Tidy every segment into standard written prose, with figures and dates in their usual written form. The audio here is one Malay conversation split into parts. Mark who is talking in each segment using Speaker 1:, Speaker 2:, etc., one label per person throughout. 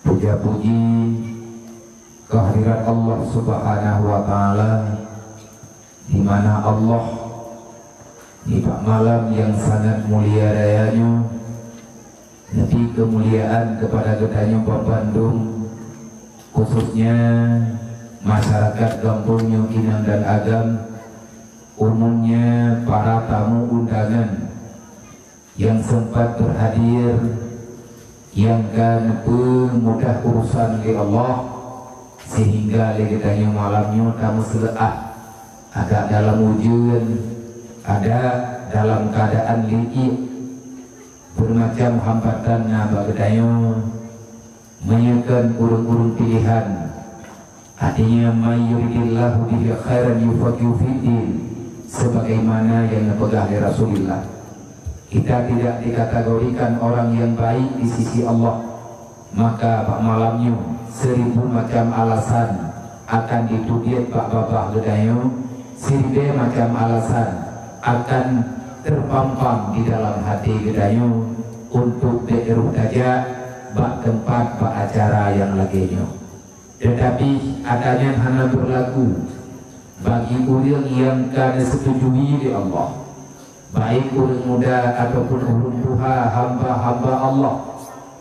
Speaker 1: Puja-puji kehadirat Allah Subhanahu wa Ta'ala, di mana Allah di malam yang sangat mulia dayanya, lebih kemuliaan kepada getanya Bandung, khususnya masyarakat Kampung Nyukinang dan Agam, umumnya para tamu undangan yang sempat berhadir, yang kan pemudah urusan di Allah, sehingga legetanya malamnya tamu seleah, agak dalam ujian, ada dalam keadaan liik, bermacam hambatan bagetanya menyekan urung-urung pilihan. Artinya mayuridillahu bihi khairan yufaqihu fiddin, sebagaimana yang dipegang oleh Rasulullah. Kita tidak dikategorikan orang yang baik di sisi Allah, maka pak malamnya 1000 macam alasan akan ditudiat pak babah gedayo, 1000 macam alasan akan terpampang di dalam hati gedayo untuk beruh daja bak tempat bak acara yang laginya. Tetapi adanya hanya berlaku bagi orang yang kada setujui di Allah, baik orang muda ataupun orang tua, hamba-hamba Allah,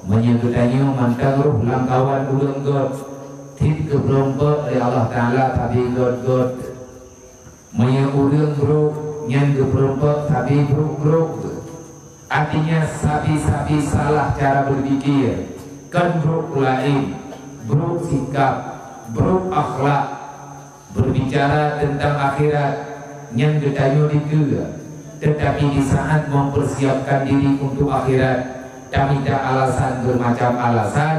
Speaker 1: menyebutnya mantang ruh langkawan ulang God tit keberompok oleh Allah Ta'ala, tapi God menyebutnya ruh yang keberompok tapi buruk, artinya sapi-sapi salah cara berpikir, kan buruk lain, buruk sikap, buruk akhlak, berbicara tentang akhirat yang ditanya dikira. Tetapi di saat mempersiapkan diri untuk akhirat, tak ada alasan bermacam alasan,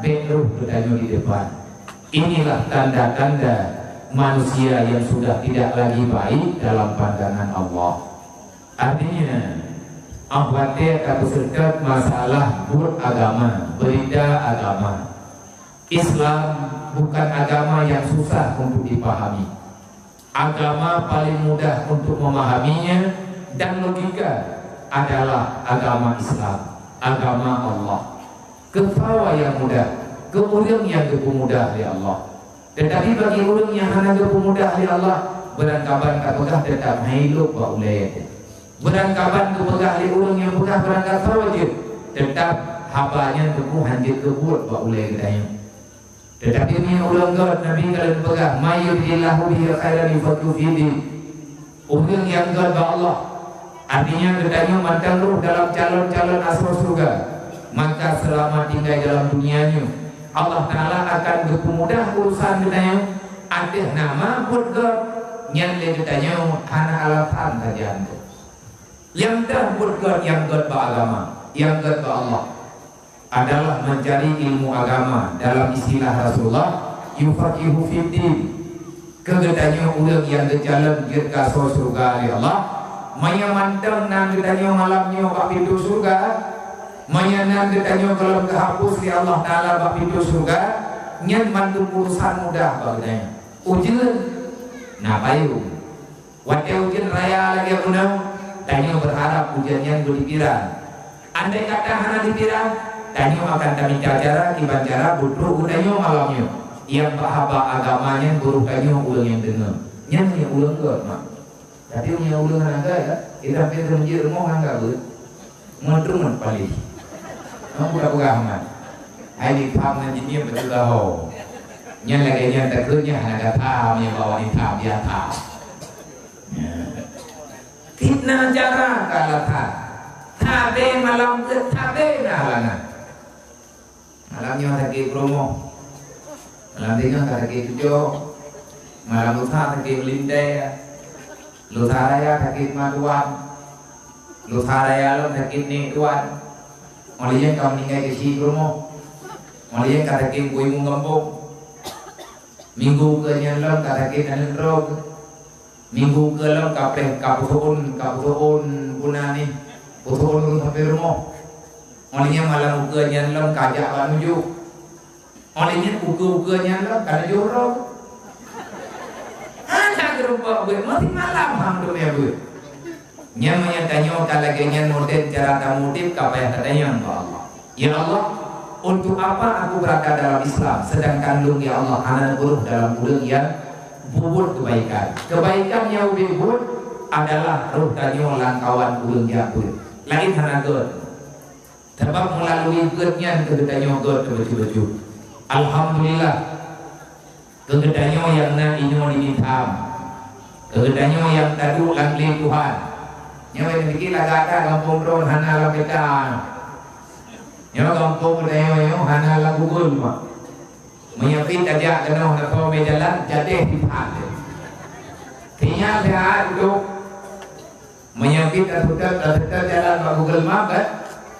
Speaker 1: beruh bertanya di depan. Inilah tanda-tanda manusia yang sudah tidak lagi baik dalam pandangan Allah. Artinya, akhwatnya kata serta masalah beragama, berita agama. Islam bukan agama yang susah untuk dipahami. Agama paling mudah untuk memahaminya dan logika adalah agama Islam, agama Allah. Kefawa yang mudah, kemudian yang kepemudah di Allah. Tetapi bagi orang yang hanya kepemudah di Allah, berangkapan kapegah tetap hidup baulaya. Berangkapan kepegah di orang yang pegah berangkat wajib, tetap habanya temu hanjit kebut baulaya gedanya. Tetapi ini ulang God Nabi kalian pegang mayuridillahu bihi khairan yufaqihu fiddin. Orang yang God Allah, artinya gedanya mantang ruh dalam calon-calon asal surga, maka selama tinggal dalam dunianya Allah Ta'ala akan berpemudah urusan gedanya. Ada nama buat God yang dia gedanya hana alasan saja. Yang dah buat God, yang God beragama, yang God Allah adalah mencari ilmu agama. Dalam istilah Rasulullah, yufaqihu fiddin, kegedanya ulang yang berjalan ke surga ya Allah, menyamantang nan gedanya malamnya bak pintu surga, menyanang gedanya kalau kehapus ya Allah Ta'ala bak pintu surga, nyan mantu urusan mudah bagainya. Ujian, nah bayu, waktu ujian raya lagi punau, tanya berharap ujiannya berpikiran. Andai kata hana dipirang, tanya akan kami cara ibacara butuh udahnya malamnya yang bahaba agamanya buruh tanya ulang yang dengar nyanyi ulang God mak. Tapi punya ulang naga ya, kita hampir menjadi rumah naga ber, ngedruman paling, kamu buka amat. Hai pam nantinya betul dah ho, nyan lagi nyan terkerja naga tam yang bawa ini tam dia tam. Fitnah cara kalah tam, tabe malam tabe nalana. Malamnya lagi promo, malam tiga lagi tujuh, malam lusa lagi melindai, lusa raya lagi maduan, lusa raya lo lagi ni tuan, malaikat kau ninggai kesi promo, malaikat lagi kue mungambung, minggu ke nyalam lagi nalen rog, minggu ke lo kapuun punani, putuun sampai promo. Olehnya malam uga nyanlam kajak banuju. Olehnya uga nyanlam kada jorok. Ada gerupa gue mesti malam hamdu ya gue. Nyamanya tanya kalau genyan model cara tamudip kapaya katanya Allah. Ya Allah, Untuk apa aku berada dalam Islam sedangkan lung ya Allah anak buruh dalam ulung yang bubur kebaikan. Kebaikan yang bubur adalah ruh tanyo langkawan ulung yang bubur. Lain hana god. Sebab melalui godnya kegedanyo god betul-betul. Alhamdulillah kegedanyo yang na inyo dimitam. Kegedanyo yang tadu langli Tuhan. Nyawa yang dikit lagata kampung ron hana lapetan. Nyawa kampung dayo hana lagugul mak. Menyapit aja kena nak kau berjalan jatuh di pahat. Tiada sehat duduk. Menyapit atau jalan Google Map kan.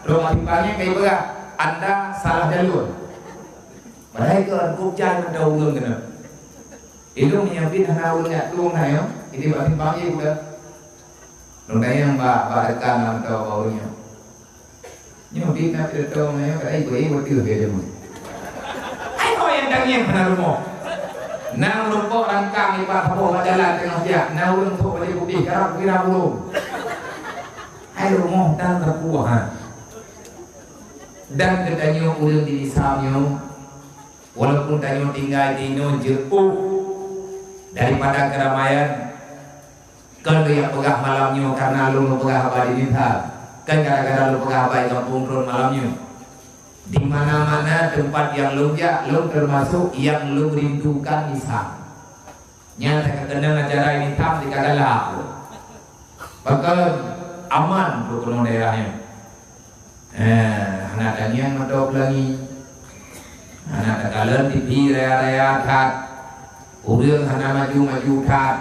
Speaker 1: Rumah timpangnya kayak berat. Anda salah jalur. Padahal itu aku jangan ada ulun kena. Itu menyapit hana ulun ya tulung nayo. Ini bak timpangnya juga. Nunggu yang bak rekan atau baunya. Nyapit nak tahu nayo kai ibu tiu dia dulu. Yang dangnya benar mo. Nang lumpur rangkang ibarat apa jalan tengah dia. Nang lumpur pada bukti kerap kira belum. Ayo mo dan terpuah. Dan kedanyo ulun di Islamyo, walaupun danyo tinggal di no jauh daripada keramaian, kalau yang pegah malamnya karena lu pegah apa di minta, kan gara-gara lu pegah apa kampung ron malamnya. Di mana-mana tempat yang lu termasuk yang lu rindukan Islam. Nyata kendang acara ini tam di kagala. Bahkan aman untuk kono daerahnya. Anak tanya medok lagi. Anak kalian di area tat. Urang hana maju tat.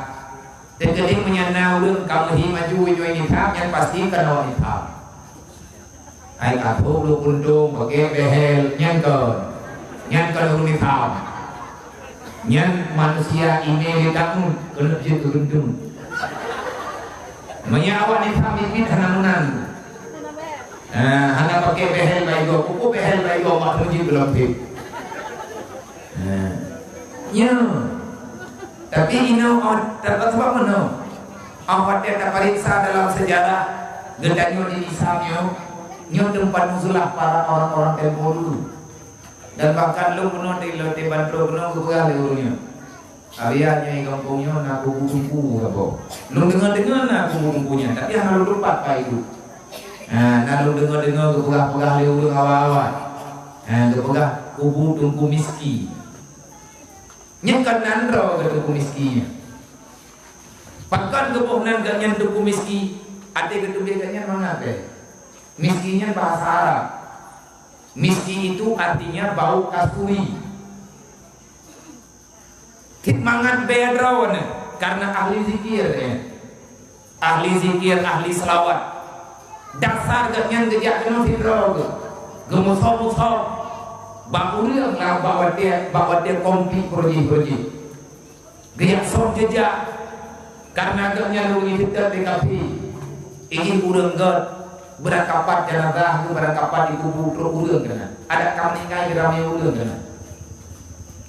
Speaker 1: Ketika menyana urang kamu maju ini tat yang pasti kena ini tat. Ai kathuk lu kundung bagi behel nyangkon lu nitam nyang manusia ini didamun kena dia turun menyawa nitam ini hanamunan hana pakai behel baigo kuku behel baigo mak muji belum tip ya tapi ino dapat sebab mana awak dia tak periksa dalam sejarah gedanyo di Islamyo nyo tempat musulah para orang-orang tempo dulu dan bahkan lu kuno di lote bandro kuno kebegal urusnya abianya yang kampungnya nak kubu-kubu apa lu dengar nak kubu-kubunya tapi hanya lu lupa pak itu nah lu dengar kebegal urus awal-awal kebegal kubu tungku miski nyekan nandro ke tungku miskinya bahkan kepohnan ganyan tungku miski ada kedua ganyan mengapa Miskinnya bahasa Arab. Miskin itu artinya bau kasturi. Kitmangan bedrawan karena ahli zikir ahli zikir, ahli selawat. Dasar ganyan gejak kena fidrog. Gemusau-musau. Bakuliang lah bawa dia kompi proji. Gejak sok jejak. Karena ganyan lu ngitip di kafi. Ini kurang god. Berangkapat jenazah itu berangkapat di kubur urang kena. Ada kamnikai rame urang kena.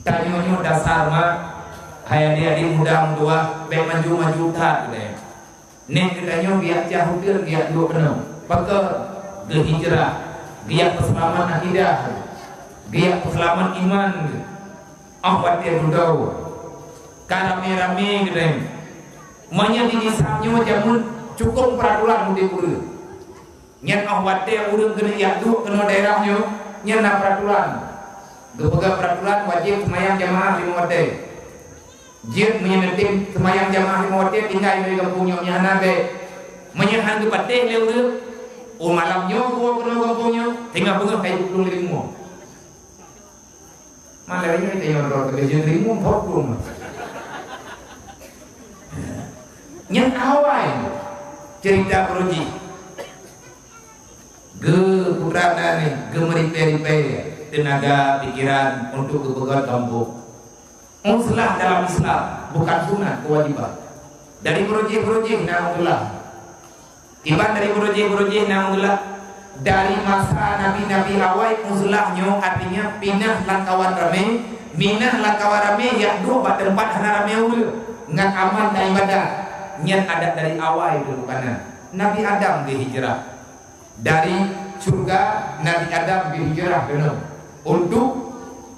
Speaker 1: Tanyo dasar mah hayang dia di muda be maju tat gitu. Nek tanyo biak jauh biak dua kena. Pakar ke hijrah, biak keselamatan akidah, biak keselamatan iman. Awat dia dudau. Karame-rame gitu. Manya di Islamnya jamun cukup peraturan di urang. Nyen awat dia urang kena yadu kena daerahnya nyen na peraturan. Gepegang peraturan wajib semayang jamaah 5 waktu. Jid menyenetim semayang jamaah 5 waktu tinggal di kampungnya nyana be. Menyahan ke patih le urang. O malamnya gua kena kampungnya tinggal bunga kayu kulung rimu. Malamnya itu yang orang kerja rimu pokok. Nyen awai cerita proji. Putrana nih, meripe-ripe tenaga pikiran untuk kepegang kampung. Muslah dalam Islam bukan sunat kewajiban. Dari proyek-proyek naudzubillah. Ibarat dari proyek-proyek naudzubillah dari masa nabi-nabi awal muslahnya artinya pinah langkawan rame, minah langkawan rame ya dua tempat hana rame ulu. Ngan aman dan ibadah. Niat ada dari awal dulu karena Nabi Adam dihijrah. Dari surga Nabi Adam berhijrah benar. untuk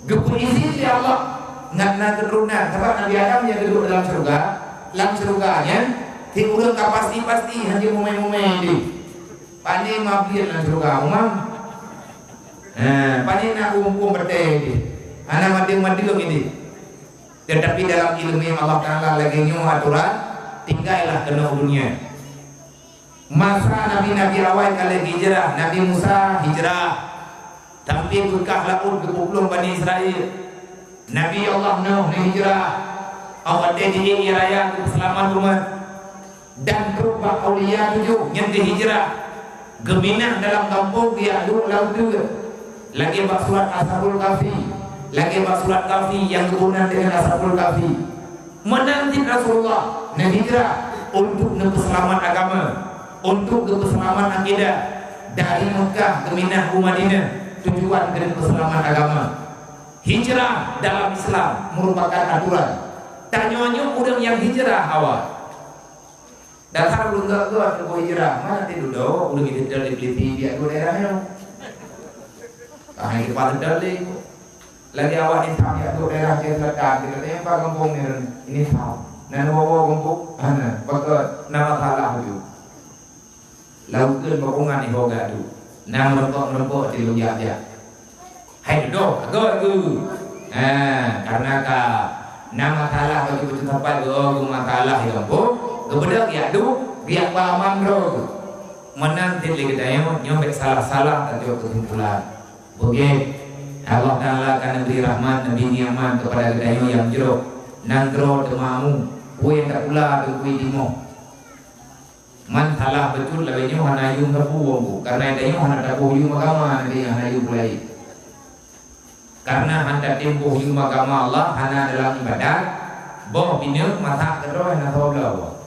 Speaker 1: gepu izin di Allah ngana keturunan sebab Nabi Adam yang duduk dalam surganya ti urang ka pasti hanya momen-momen di pani mabir dalam surga umam pani nak umum berde di ana mati lo ini tetapi dalam ilmu Allah Taala lagi nyu aturan tinggallah kena dunia masa nabi-nabi awal kali hijrah Nabi Musa hijrah tapi berkah laut ke pulau Bani Israel Nabi Allah Nuh hijrah awal di raya keselamatan umat dan berubah aulia tujuh yang hijrah geminah dalam kampung dia laut juga lagi bak surat Ashabul Kahfi lagi bak surat Kahfi yang kebunan dengan Ashabul Kahfi menanti Rasulullah hijrah untuk keselamatan agama untuk keselamatan akidah dari Mekah ke Madinah Madinah tujuan ke keselamatan agama hijrah dalam Islam merupakan aturan tanya-tanya orang yang hijrah awal dasar belum gak ke hijrah mana tidur doh udah gitu dari Peliti dia ke daerahnya ini kepala dari lagi awal ini tak ya tuh daerah selatan kita pak kampung ini tahu nah bawa kampung pakai nama salah itu lakukan bakungan di hoga itu nah merokok di luar ya hai doh agak itu karena nama salah bagi tempat masalah ya kampung kebedak ya tuh biar paham bro menanti lagi daya nyampe salah-salah tadi kesimpulan oke Allah Ta'ala akan beri rahmat dan ni'mat kepada kita yang jeruk nangkro temamu kue tak pula kue dimo man salah betul lebihnya hana yung terpuang karena adanya hana tabuh yung agama nanti hana yung mulai karena hana tempuh yung agama Allah hana dalam ibadat boh binyuk mata kedua hana tahu belau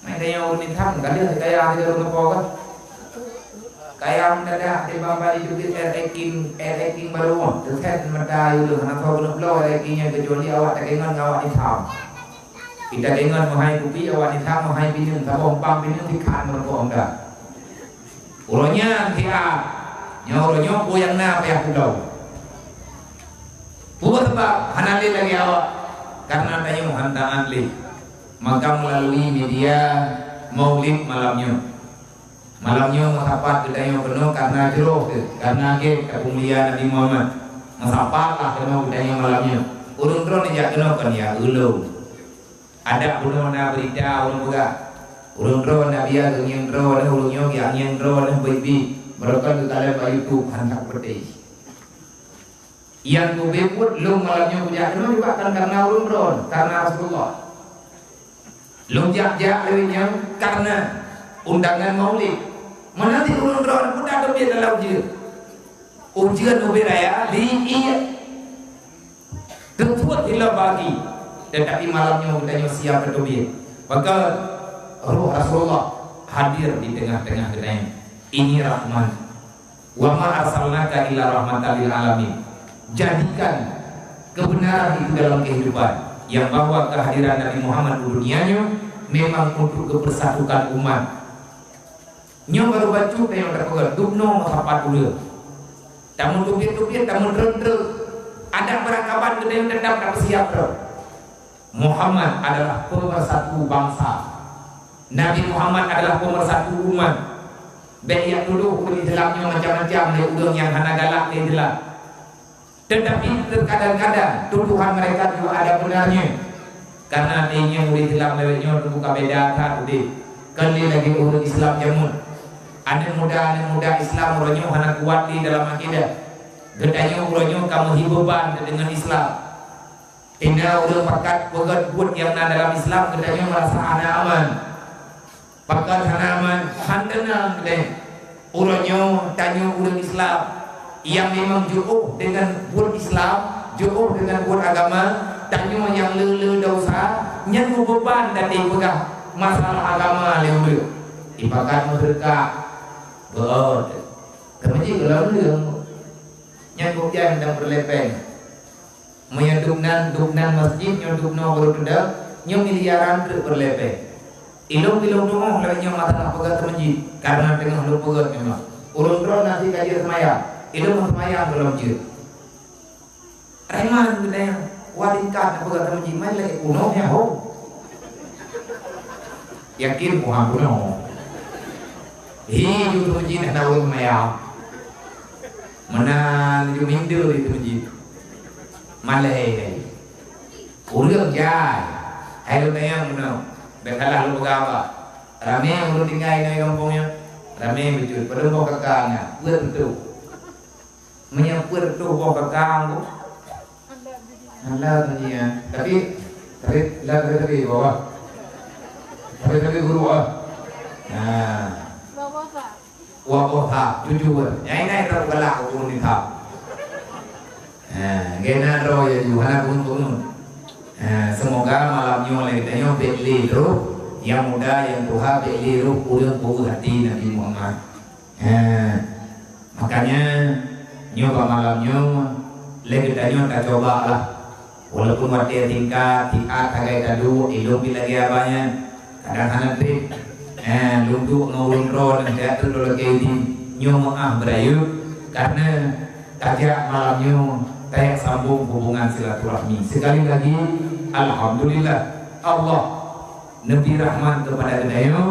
Speaker 1: may adanya unin tham kali kaya ada orang apa kaya mendadak di bawah itu kita ereking baru terus mereka itu anak kau belum belum erekingnya kecuali awak tak ingat awak di tham kita ingat mahai kopi awak di tham mahai pinjam sabong pam pinjam di kan mereka enggak urutnya tiap nyornya yang na payah pulau bukan sebab hanali lagi awak karena tanya muhantaan li maka melalui media maulid malamnya mengapat budaya penuh karena jeroh karena kemuliaan Nabi Muhammad mengapalah penuh budaya malamnya urun drone aja penuh kan ya ulu ada penuh na berita urun juga urun drone Nabi ya gengin drone urunnya gengin drone baby mereka ke dalam YouTube hantar putih yang kubebut lu malamnya punya penuh juga kan karena urun drone karena Rasulullah lu jak lewatnya karena undangan maulid menanti urun drone pun ada beda dalam ujian raya di iya tertuat hilang bagi tetapi malamnya udahnya siap berdoa maka roh Rasulullah hadir di tengah-tengah kita ini rahmat wa ma arsalnaka illa rahmatan lil alamin jadikan kebenaran itu dalam kehidupan yang bahwa kehadiran Nabi Muhammad di dunianya memang untuk kepersatukan umat nyong baru baca yang terpegang dubno masapat dulu tamu tupir tamu drone ada perangkapan gede yang tetap tak siap bro Muhammad adalah pemersatu bangsa Nabi Muhammad adalah pemersatu umat baik dulu di dalamnya macam-macam dari udang yang hana galak di dalam tetapi terkadang-kadang tuduhan mereka juga ada benarnya karena adanya di dalam lewatnya terbuka beda tak kali lagi urut Islam jamun ada muda Islam orangnya hana kuat di dalam akidah gedanya orangnya kamu hibuban dengan Islam indah udah pakat buat yang dalam Islam gedanya merasa ada aman pakat hana aman hantenang gede orangnya tanya udah Islam yang memang jauh dengan buat Islam jauh dengan buat agama tanya yang lele dosa nyentuh beban dan dipegang masalah agama lele ibakan mereka God, kemudian kalau lương nyangkut yang đang berlepeng, menyedupnan masjid nyedupno berudang, nyom miliaran berlepeng. Ilung doang lagi nyom mata nak pegat masjid karena tengah lu pegat memang. Urun nanti kaji semaya, itu memayang belum jut. Reman kita yang wadingkan apa kata menjimat lagi kuno ya ho. Yakin bukan kuno. Hidup menjimat tahu mayang. Mana itu mindu itu menjimat. Malay. Ulang jai. Ayo mayang kuno. Bekalah lu begawa. Rame lu tinggal di kampungnya. Rame betul. Pada mau kakaknya. Betul. Menyempur tu mau kakak. Anda tanya, tapi bawah, tapi guru nah, wabah jujur, yang ini tergelak ukun itu, gena roh ya juhana pun, semoga malamnya oleh kita beli roh, yang muda yang tua beli roh pulang hati Nabi Muhammad, makanya nyoba malamnya, lagi tanya tak coba lah. Walaupun waktu tingkat tagai tadu ilmu lagi abanya kadang-kadang trip luntuk ngulun roh dan jatuh dulu lagi nyomong berayu karena tajak malamnya tayak sambung hubungan silaturahmi. Sekali lagi alhamdulillah Allah Nabi Rahman kepada kita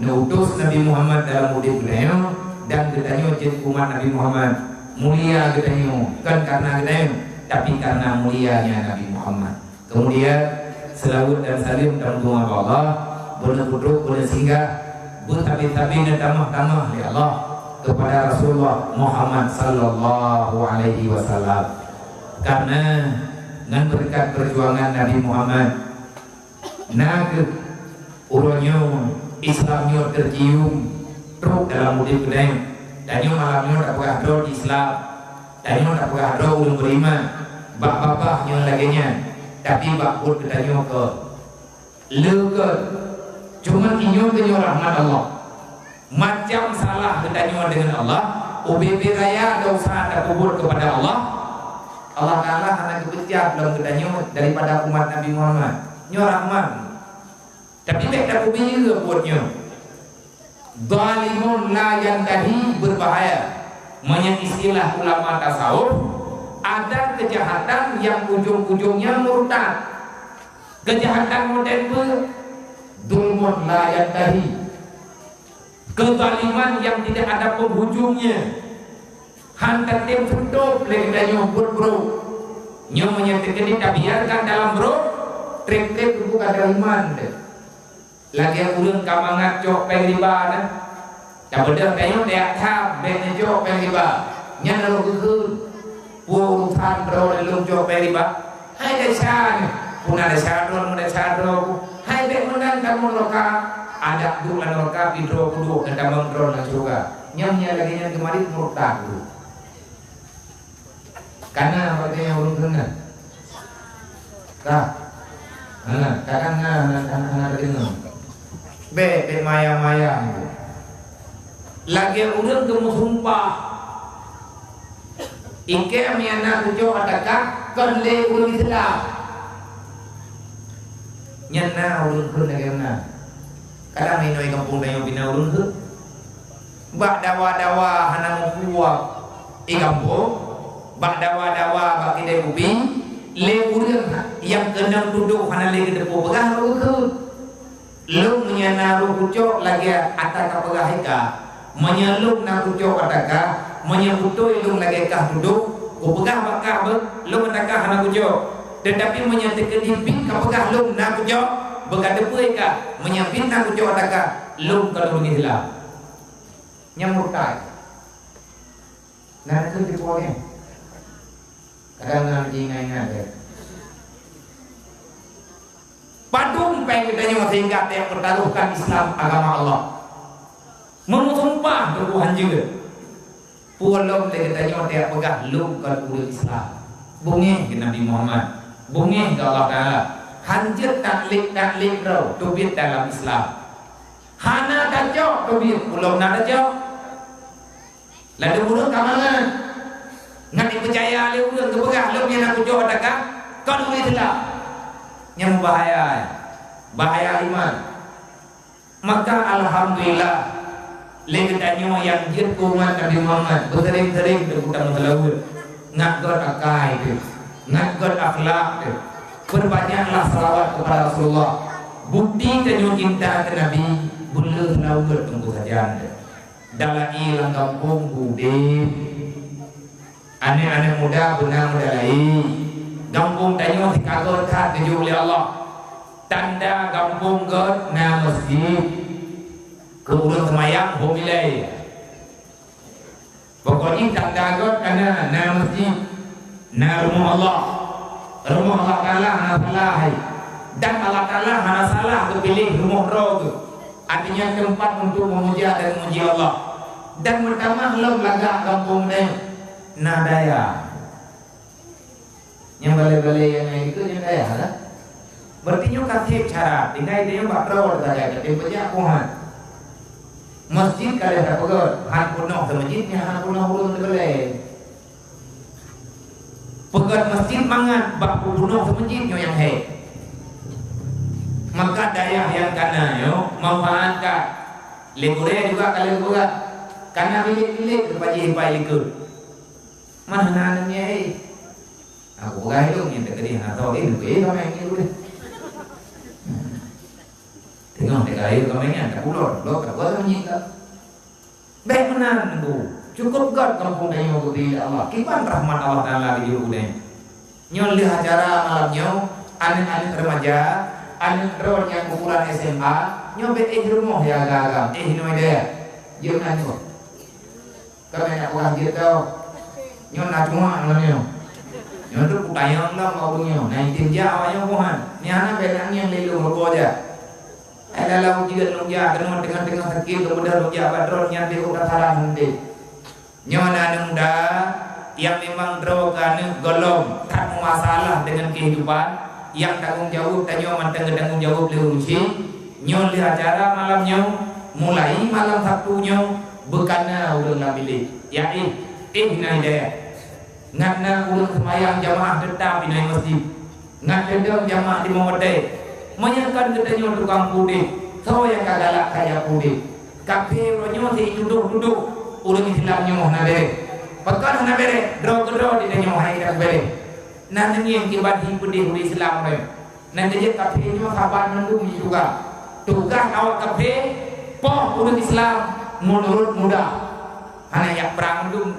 Speaker 1: nutus Nabi Muhammad dalam mudik kita dan kita jadi umat Nabi Muhammad mulia kita kan karena kita tapi karena mulianya Nabi Muhammad. Kemudian selawat dan salim dan doa Allah benar-benar boleh singgah bertabi-tabi dan tamah-tamah ya Allah kepada Rasulullah Muhammad sallallahu alaihi wasallam. Karena dengan berkat perjuangan Nabi Muhammad nak urunnya Islamnya tercium terus dalam mudik kedai dan malamnya tak pernah ada Islam. Tadi tak pernah ada ulun beriman, bak-bak yang laginya, tapi bakul kita ke leukeut, cuma inyo kenyo rahmat Allah. Macam salah kita dengan Allah, UBB raya dosa tak kubur kepada Allah. Allah Taala hanya kebetiak dalam kita daripada umat Nabi Muhammad. Nyo rahmat, tapi tak kubur buatnya. Zalimun la yantahi berbahaya. Menurut istilah ulama tasawuf ada kejahatan yang ujung-ujungnya murtad. Kejahatan modern dzulmun la yantahi. Kezaliman yang tidak ada penghujungnya. Hantar tim tutup lagi nyobot bro. Nyo menyatakan kita biarkan dalam bro. Trik-trik bukan dari iman deh. Lagi ulun kamangat cok pengliba dah. Tapi dah kayu dia tham ben jok pengliba. Nya lo gugur. Puang tham bro lelum jok pengliba. Hai desa ni. Puna desa ron mun desa ro. Hai be munan kamu loka. Ada bulan loka pidro kudu dan kamu ron dan juga. Nya lagi nya kemarin murtad dulu. Karena apa yang ulun kena. Kah. Kadang anak dengar. Be maya-maya. Lagi urang kamu sumpah. Ike amiana tujuh adakah konle urang Islam. Nyana urang kun lagi mana? Kadang minoi kampung dayo bina urang ke. Bak dawa-dawa hana mukuak ikampung. Bak dawa-dawa bak kidai ubi. Le urang yang kena duduk hana le kedepo begah urang. Lu menyana lu kucok lagi ataka begah ika. Menyelung nak ucap adakah menyebutui lu lagi kah duduk upegah bakah lu adakah nak ucap tetapi menyatakan dipin kapegah lu nak ucap begadepui kah menyapin nak ucap adakah lu kalau ni hilang nyamurtai nah itu di poin kadang nanti ingat deh padung pengen kita sehingga yang pertaruhkan Islam agama Allah memutumpah berbuhan juga pulang lagi tanya dia pegah lu kalau Islam bungi ke Nabi Muhammad bungi ke Allah Ta'ala hanjir taklik rau tubit dalam Islam hana kacau tubit pulau nak kacau lalu pulang kamangan nggak dipercaya lu pulang ke pegah lu yang nak kacau adakah kalau Islam yang bahaya iman maka alhamdulillah Lagi tanya yang jin kuman Nabi Muhammad bersering-sering berhutang selawat, ngakut akai itu, ngakut akhlak itu, perbanyaklah salawat kepada Rasulullah. Bukti tanya cinta ke Nabi, boleh selawat tunggu saja. Dalam ilang kampung budi, anak-anak muda benang muda lain, kampung tanya dikagor kat tujuh oleh Allah. Tanda kampung God na masjid kemudian semayang homilai. Pokoknya tanda God karena na masjid na rumah Allah Ta'ala hana salah dan Allah Ta'ala hana salah kepilih rumah roh tu, artinya tempat untuk memuja dan memuji Allah. Dan pertama belum lagak kampung ni na daya yang balai-balai yang itu yang daya lah. Berarti nyo kasih cara tinggal dia buat rawat saja tapi banyak kuhan masjid kalau ada pegot han penuh ke masjidnya han penuh urun terleh pegot masjid mangat bak penuh ke masjidnya yang he maka daya yang kana yo memanfaatkan lekure juga kalau juga karena bilik-bilik kepaji hipai likur mana nananya aku gak hidup yang terkini atau ini kami yang dulu deh. Tengok air kamennya tak ulur, lo tak boleh menyita. Baik benar tu, cukup God kampung yang mengikuti Allah. Kipan rahmat Allah Taala di hidupnya. Nyol lihat acara malamnya, anak-anak remaja, anak remaja yang ukuran SMA, nyobet rumah ya agak-agak, hinoi dia, dia nanya. Kami nak orang gitu, nyol nak cuma namanya. Nyol tu kutayang lah maunya, nanti dia awalnya bukan. Ni anak benar yang lelu berboja. Adalah ujian ujian dengan sakit kemudian ujian badron yang diudah salah nanti. Nyona nunda yang memang drogan golong tak masalah dengan kehidupan yang tanggung jawab tanyo manteng tanggung jawab diurusi. Nyon lihat acara malamnya mulai malam Sabtunya bekana urang labili. Ya nai daya. Ngatna urang semayang jamaah tetap di masjid. Ngat dedeng jamaah di Mawade. Menyakan katanya tukang pudi, so yang kagalak kaya pudi. Kafe ronyo si duduk urang Islamnya mau nabere. Pakan nabere, draw di danyo hai dak bere. Nanti yang kibat pudi uri Islam re. Nanti je kafe nyo kapan nandung juga. Tugas awak kafe, poh urang Islam menurut muda. Hanya yang perang dum.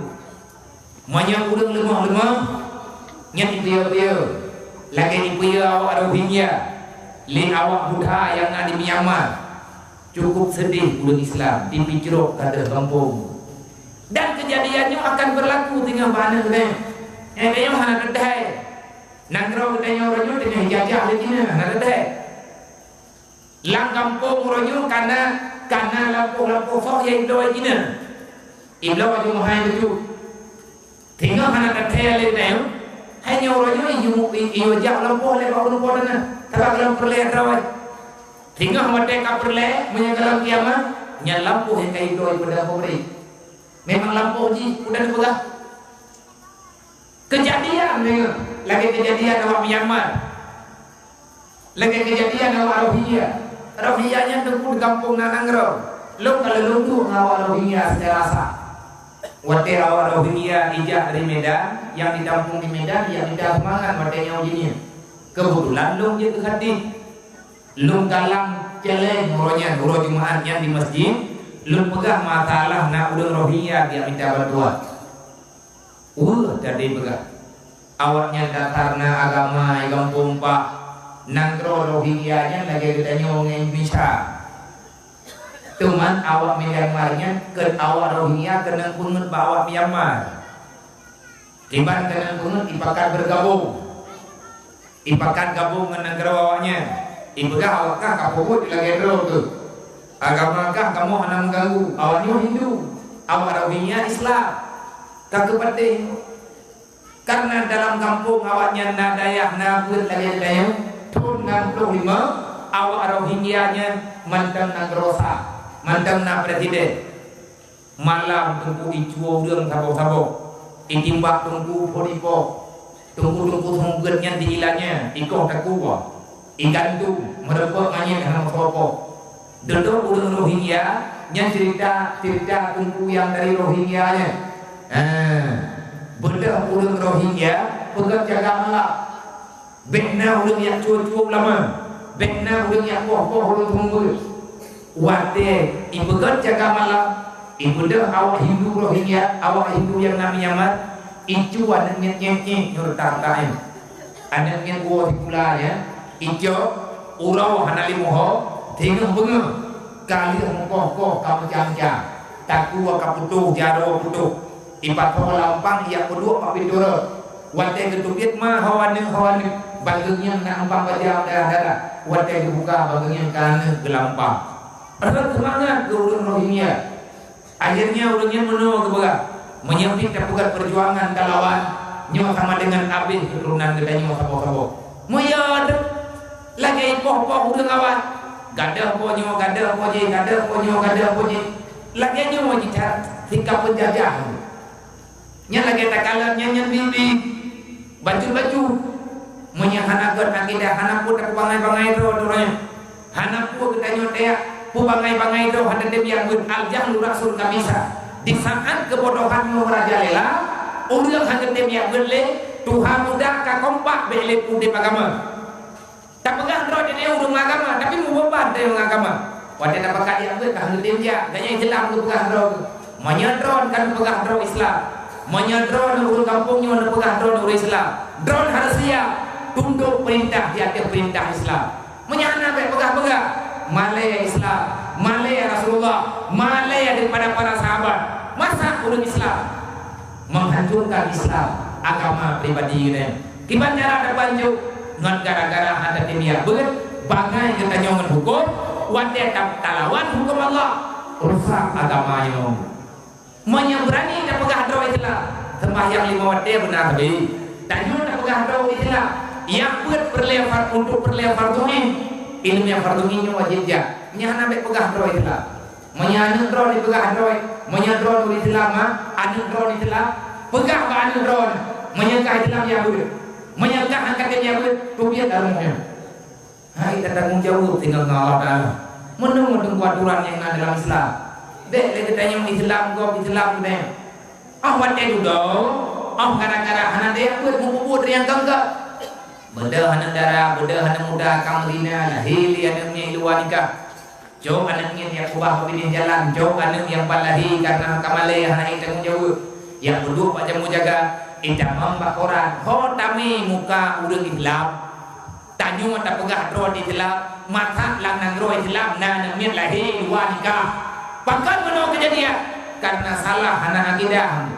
Speaker 1: Manya urang lemah nyat dia. Lagi ni puya awak Rohingya. Li awak Buddha yang ada di Myanmar cukup sedih ulang Islam dipicrok kada kampung dan kejadiannya akan berlaku dengan mana ni dia mana kedai nangro kedai orang dengan jajah lagi ni mana kedai lang kampung orang karena lampu sok yang doi gini iblo aja mahal itu tinggal mana kedai lagi ni hanya orang iyo jauh lampu lepas orang pada tak dalam perleh rawat. Tinggal merdeka perleh menyagalam kiamat nya lampu yang kai doi pada pemberi. Memang lampu ji udah dipegang. Kejadian lagi kejadian awak Myanmar. Lagi kejadian awak Rohingya. Rohingyanya tunggu di kampung Nanangro. Lo kalau lunggu awak Rohingya secara sah. Wate awak Rohingya ijah dari Medan, yang ditampung di Medan, yang tidak semangat watenya ujinya. Kebetulan lung je hati lung kalang celeng muronya muro Jumaatnya di masjid lung pegah masalah nak udang Rohingya dia minta bantuan jadi pegah awaknya datarna agama kampung pak nangro Rohingyanya lagi ditanya orang Indonesia cuman awak Myanmarnya ke awak Rohingya kena pungut bawa Myanmar tiba kena pungut ipakan bergabung ipakan gabung dengan negara awaknya ibegah awakkah kapobot ilagendro tu agamakah kamu anak mengganggu awaknya Hindu awak Rohingya Islam kakepati karena dalam kampung awaknya nadayah nabut lagi daya tun 65 awak Rohingyanya mantang nagrosa mantang na presiden malam tunggu icuo urang sabok-sabok itimbak tunggu podipo tunggu sunggetnya di ilanya ikoh takuwa ikan tu merebut nganya dengan sopok duduk urang Rohingya yang cerita tungku yang dari Rohingya nya. Benda urang Rohingya pegang jaga malam. Bekna urang yang cuap-cuap lama. Bekna urang yang poh-poh urang tunggu. Wate ibegat jaga malam. Ibunda awak Hindu Rohingya, awak Hindu yang namanya Mat, itu ada nyet-nyet nyurtatain. Ada yang gua di pulanya, ijo urau hanalimoho, tinggal bengeng kali mengkoh-koh kamu jam-jam. Takua kaputuh jaro putuh. Ipat ho lampang ia kedua pak bidoro. Wate gedubit mah hawane bagengnya nampang bajau darah-darah. Wate dibuka bagengnya kana gelampang. Ada semangat ke urang Rohingya. Akhirnya orangnya menolak kebelah menyempit pegat perjuangan kalawan nyawa sama dengan abis keturunan kita nyawa sabo-sabo moyad lagi poh-poh udah kawan gadah po nyawa gadah po je gadah po nyawa gadah po je lagi nyawa jicar sikap penjajah nya lagi takalan nyanyi bibi baju-baju menyahanakan akidah hanapun tak bangai-bangai itu turunnya hanapun kita nyotea bangai-bangai itu ada yang al-jahlu rasul kabisa di saat kebodohan merajalela urang hangge yang bele Tuhan muda ka kompak bele pude agama tak pegah ro de urang agama tapi mau beban de agama wade na pakat yang be ka hangge dia ganya Islam ku pegah ro menyadron kan pegah ro Islam menyadron urang kampungnya na pegah ro Islam dron harus siap tunduk perintah di atas perintah Islam menyana be pegah-pegah Malaya Islam, Malaya Rasulullah, Malaya daripada para sahabat. Masa urang Islam menghancurkan Islam agama pribadi ini. Tiba cara ada banjuk ngan gara-gara ada timia beut bangai kita nyongan hukum wate talawan hukum Allah rusak agama yo. Menyeberani dah pegah do Islam. Sembahyang 5 waktu benar tadi. Tanjung dah pegah do Islam. Yang beut perlevar untuk perlevar tuhin. Ilmu yang fardu ini wajib ja. Nyana be pegah dro Islam. Menyana dro di pegah dro. Menyadro di Islam anu dro di Islam. Pegah ba anu dro. Menyangka Islam ya bud. Menyangka angkat ya bud. Tu biar darumnya. Hai tanggung jawab tinggal Allah Taala. Menung aturan yang ada dalam Islam. Dek le katanya Islam go Islam deh. Wat do. Gara-gara hana dia buat bubur yang gangga. Benda hana darah, benda hana muda kamrina, lahili anaknya iluan nikah. Jauh anaknya yang kubah pemilih jalan, jauh anak yang balahi karena kamale hana tanggung jawab. Yang berdua macam jaga, indah mambak orang. Ho tami muka urang Islam. Tanyu tak pegah dro di Islam, mata lang nang dro Islam, anaknya lahir iluan nikah. Bahkan menolak kejadian karena salah hana akidah.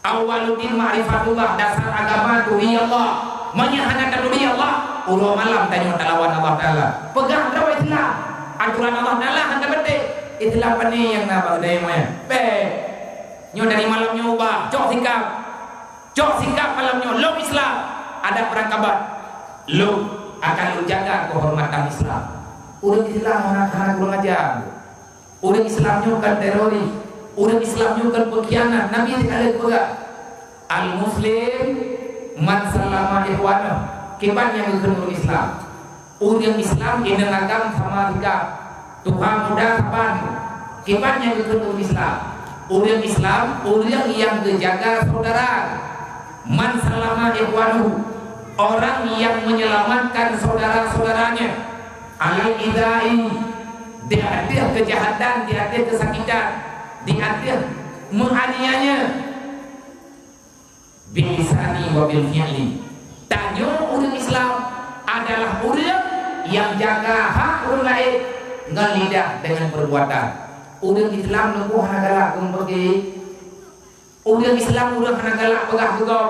Speaker 1: Awaludin ma'rifatullah, dasar agama tu Allah. Menyahana kaduri Allah ulo malam tanya talawan Allah Ta'ala pegang rawa Islam aturan Allah Ta'ala handa bete Islam pani yang nabang daya maya nyo dari malam nyoba cok sikap malam nyo lo Islam ada perangkabat lo akan lo jaga kehormatan Islam urang Islam anak-anak kurang ajar urang Islam nyo kan teroris urang Islam nyo kan pengkhianat Nabi sekali pegang al-muslim man salama ihwana kiban yang mengenal Islam urang Islam ini agam sama tiga Tuhan muda kapan kiban yang mengenal Islam urang Islam urang yang menjaga saudara man salama ihwanu orang yang menyelamatkan saudara-saudaranya alal idai di akhir kejahatan di akhir kesakitan di akhir menganiayanya bilisani wa bil fi'li. Tanyo urang Islam adalah urang yang jaga hak urang lain ngan lidah dengan perbuatan. Urang Islam leupuh hana galak pergi. Urang Islam urang hana galak pegah gegok.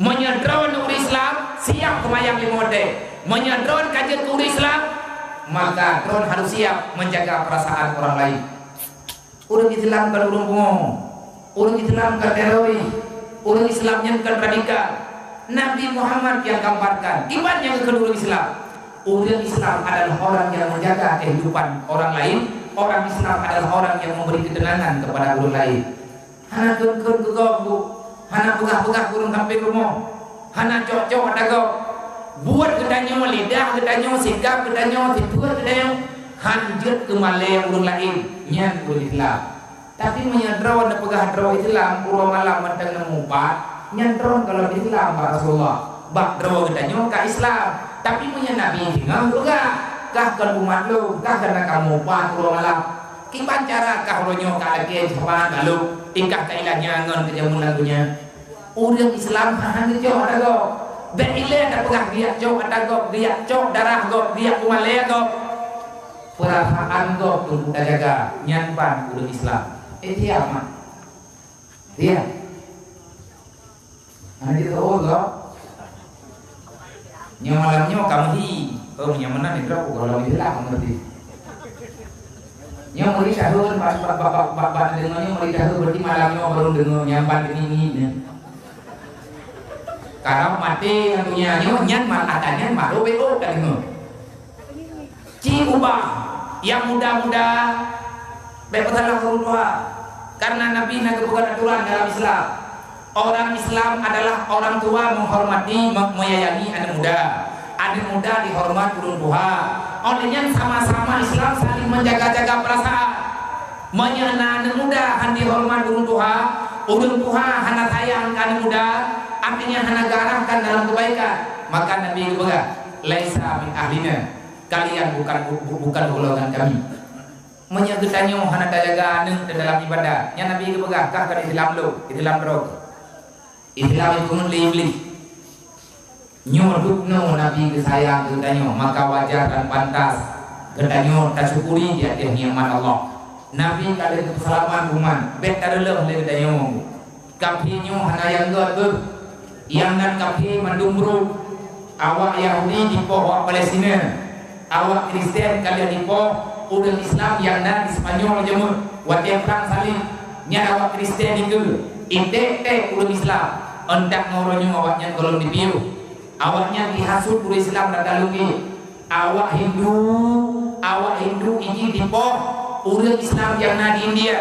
Speaker 1: Menyadron urang Islam siap kemayang limode. Menyadron kajian urang Islam maka dron harus siap menjaga perasaan orang lain. Urang Islam kan urang bengong. Urang Islam kan teroris. Orang Islamnya bukan radikal. Nabi Muhammad yang gambarkan iman yang kedua Islam. Orang Islam adalah orang yang menjaga kehidupan orang lain. Orang Islam adalah orang yang memberi ketenangan kepada orang lain. Hana keun-keun gegok bu, hana pegah-pegah kurang sampai rumah, hana cok-cok dagok. Buat kedanyo lidah, kedanyo sikap, kedanyo tidur, kedanyo hanjut ke Malaya urang lain nyan urang Islam. Tapi menyadro ada pegah dro Islam urang malam mentang nemu pat nyandron kalau Islam Pak Rasulullah. Bak dro gedanyo ka Islam. Tapi punya Nabi tinggal pegah kah kan umat lu kah karena kamu pat urang malam. Kipan cara kah ronyo ka lagi siapa lalu tingkah kailahnya ngon kejamun lagunya. Urang Islam hang jo ada go. Beile ada pegah dia jo ada go dia jo darah go dia Malaya go. Perasaan go tunggu jaga nyanpan urang Islam. Dia mah dia nanti tahu gak nyamalnya kamu di nyamanan itu kalau Islam mengerti yang mau dicahun bapak dengannya mau dicahun berarti malamnya baru dengar nyampan ini kalau mati yang punya nyan matanya baru bego kan dengar ci ubah yang muda-muda bebetalah tua karena Nabi bukan aturan dalam Islam. Orang Islam adalah orang tua menghormati, menyayangi anak muda. Anak muda dihormat urang tua. Olehnya sama-sama Islam saling menjaga-jaga perasaan. Menyana anak muda han dihormat urang tua hana sayang anak muda, artinya hana garahkan dalam kebaikan. Maka Nabi berkata, "Laisa min ahlina." Kalian bukan golongan kami. Menyagetannya hana dayaga anu dalam ibadah nya Nabi berkata kah ke Islam lo Islam rok Islam itu ngelibli nyodukno Nabi kesayang getanyo maka wajar dan pantas getanyo tasyukuri di atas nikmat Allah Nabi kali kesalaman kuman bet kadeuleum le getanyo kapinyo hana yang geuh yang dan kapi mandumru awak Yahudi di pohon Palestina awak Kristen kalian di pohon urang Islam yang ada di Spanyol jemur watiap perang salib nya awak Kristen itu ide urang Islam hendak ngoronyo awaknya golong dipiu awaknya dihasut urang Islam dadalungi awak Hindu ini dipoh urang Islam yang ada di India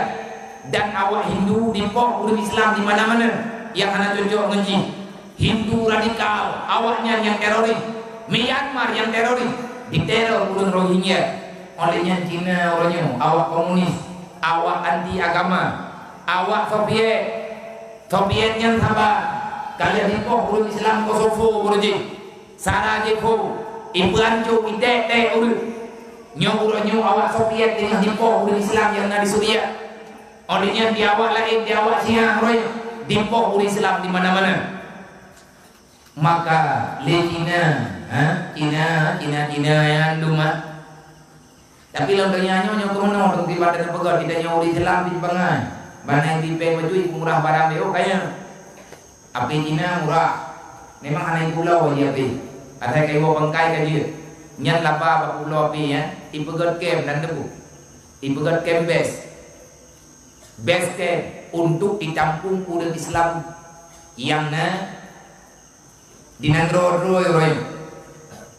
Speaker 1: dan awak Hindu dipoh urang Islam di mana-mana yang hana tunjuk ngenji Hindu radikal awaknya yang teroris Myanmar yang teroris diteror urang Rohingya olehnya Cina orangnya awak komunis awak anti agama awak Soviet yang sabar kalian dipoh urang Islam Kosovo urang Sarajevo Ipancu ide urang nyo awak Soviet dengan dipoh urang Islam yang ada di Suriah olehnya di awak lain di awak Cina orangnya dipoh urang Islam di mana-mana maka Cina yang duma tapi lembanya nyonya kemenor untuk tiba dan pegar tidak nyori Islam di pangan banang di pe baju murah barang deo kaya api Cina murah memang aneh pulau ya api ada kayak bawa bangkai kaji nyan lapa pulau api ya ipegat camp dan debu ipegat camp base camp untuk ditampung urang Islam yang dinandro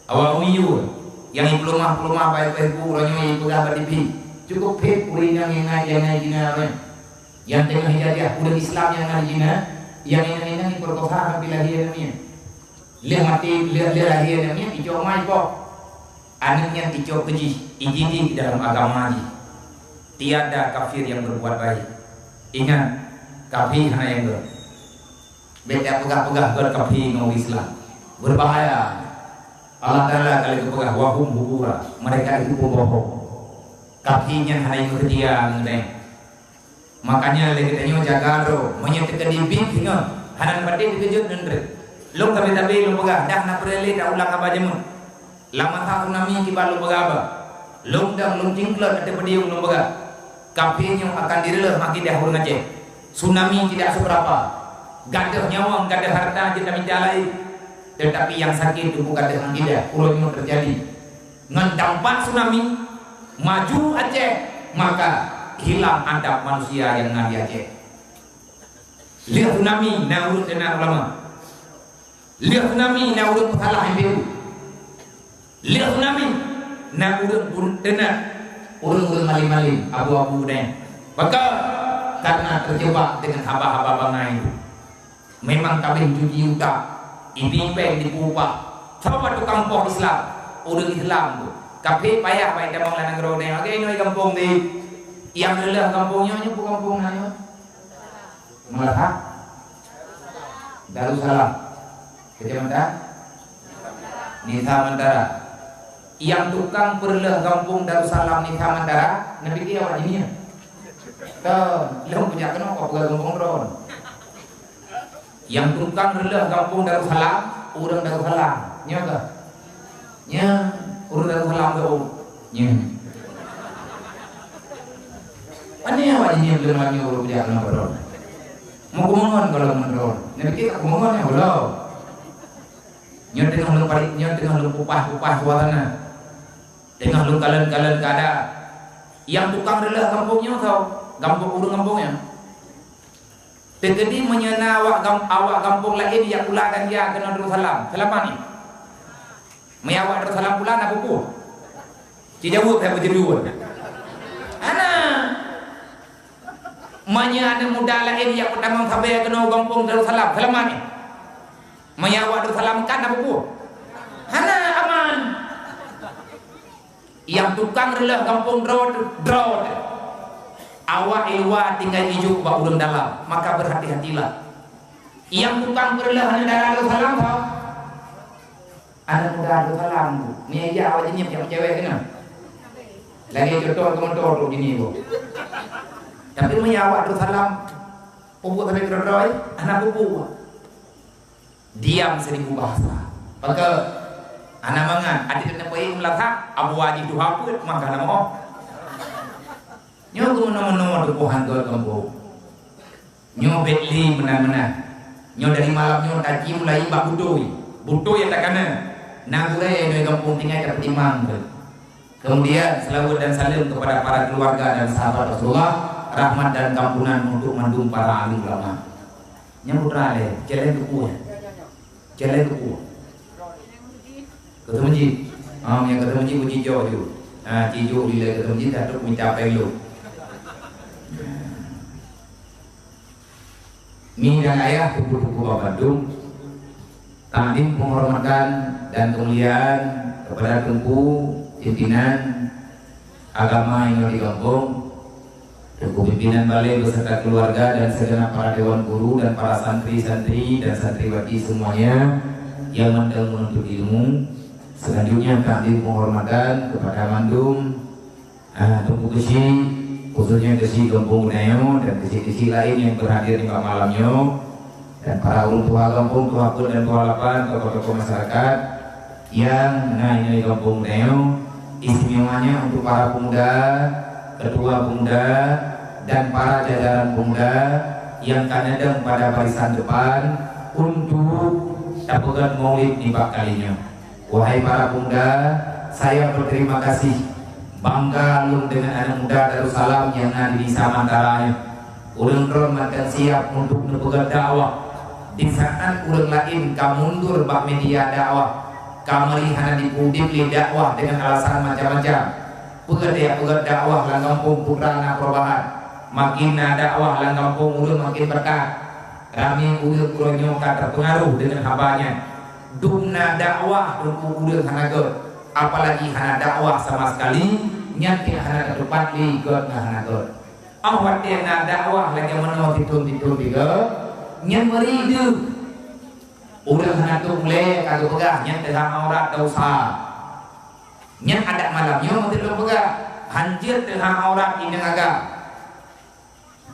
Speaker 1: awak uyu yang pelumah baik-baik orangnya yang pegah berdiri cukup pet urang yang Cina yang tengah hijrah urang Islam yang ada Cina yang ini perkosaan bila dia namanya lihat mati lihat lahir namanya ijau mai kok anaknya ijau keji izin di dalam agama ini tiada kafir yang berbuat baik ingat kafir hanya yang beda pegah-pegah berkafir ngau Islam berbahaya Allah Ta'ala kali kepegah wahum hubura mereka itu pembohong kakinya hanya kerja makanya lagi tanya jaga lo menyatakan di bingung hanan badai dikejut nendre lo tapi lo pegah dah nak perele dah ulang apa jamun lama tahun nami kibar lo pegah apa lo dah lo tingklat ada pediung lo pegah kakinya akan direleh makin dah hurun aja tsunami tidak seberapa gadah nyawang gadah harta kita minta lain tetapi yang sakit itu bukan dengan tidak ulangnya terjadi dengan dampak tsunami maju Aceh maka hilang adab manusia yang ada di Aceh lihat tsunami na urut dengan ulama lihat tsunami na urut salah MPU lihat tsunami na urut dengan urut malim-malim abu-abu dan maka karena terjebak dengan haba-haba bangai memang kami cuci utak ini peng di Pupa. Coba tukang poh Islam, orang Islam tu. Tapi payah baik demang lanang ro ne. Oke ini kampung di yang lelah kampungnya nya bukan kampung nanya. Melaka Darussalam Kecamatan Nitha Mandara. Yang tukang perleh kampung Darussalam Nitha Mandara nabi dia awak jininya. Belum punya kena kok kampung ron. Yang tukang perleh kampung Darussalam urang Darussalam. Nya ke? Nya urang Darussalam ke nya. Ani awak jininya belum lagi urang punya kena ron. Mau kumongon kalau menurut, nabi kita kumongon ya belum. Nyon tengah lu paling, nyon tengah lu kupah suasana, tengah lu kalian kada. Yang tukang adalah kampungnya tau, kampung urung kampungnya. Tegedi menyana awak kampung lain yang pula dan dia kena Darussalam. Selama ni, meyawak Darussalam pula nak buku. Cijawuk saya berjudul. Anak. Manya ada muda lain yang pertama sampai kena kampung Darussalam selama ni. Maya Darussalam kan apa bu? Hana aman. Yang tukang relah kampung drod. Awak ilwa tinggal hijau bak ulun dalam, maka berhati-hatilah. Yang tukang relah hana Darussalam tau? Ada muda Darussalam bu. Ni aja awak jenis yang cewek kena. Lagi jodoh kementor tu gini bu. Tapi menyawak Darussalam pupuk sampai kerodoi anak pupuk diam seribu bahasa maka anak mangan adik dan bayi melata abu wajib tu haput maka nama oh nyo nomor tuhan ke kampung nyo betli menang nyo dari malam nyo tadi mulai bak butuh yang tak kena nagure yang kampung tinggal dapat imam kemudian selawat dan salim kepada para keluarga dan sahabat Rasulullah, rahmat dan kampunan untuk mendung para alim ulama. Nyambut rale, jalan ke ketemu ji, yang ketemu ji puji jauh tu, cijo bila ketemu ji tak terus mencapai lu. Mi dan ayah kupu-kupu Bandung, takdim penghormatan dan kemuliaan kepada Tengku pimpinan agama yang di kampung, Tengku pimpinan balai beserta keluarga dan segenap para dewan guru dan para santri-santri dan santriwati semuanya yang mendang menuntut ilmu. Selanjutnya takdim penghormatan kepada Mandum, Tengku Kesi, khususnya Kesi Kampung Gunayo dan kesi-kesi lain yang berhadir di malamnya, dan para ulun tua kampung, tua pun dan tua lapan, tokoh-tokoh masyarakat yang ini Kampung Gunayo. Istimewanya untuk para pemuda, ketua pemuda, dan para jajaran pemuda yang kadang pada barisan depan untuk tabukan maulid di bak kalinya. Wahai para pemuda, saya berterima kasih, bangga lung dengan anak muda Darussalam yang ada di samantaranya. Ulun hormatkan siap untuk nepegat dakwah di saat ulun lain kamundur bak media dakwah. Kamelihan dipudip li dakwah dengan alasan macam-macam. Pegat dakwah lang kampung putrana perubahan. Makin dakwah lang kampung ulun makin berkah. Kami ulun ulunnya terpengaruh dengan habanya. Dumna dakwah ulun hanagot. Apalagi hana dakwah sama sekali. Nyanti hana kedepan li god hanagot. Awat dia dakwah lagi menolak titun tiga. Nyan meridu. Udah hanatu mulai kagak pegah nyan tengah aurat dosa nyan ada malamnya mesti lo pegah hanjir tengah aurat ini agak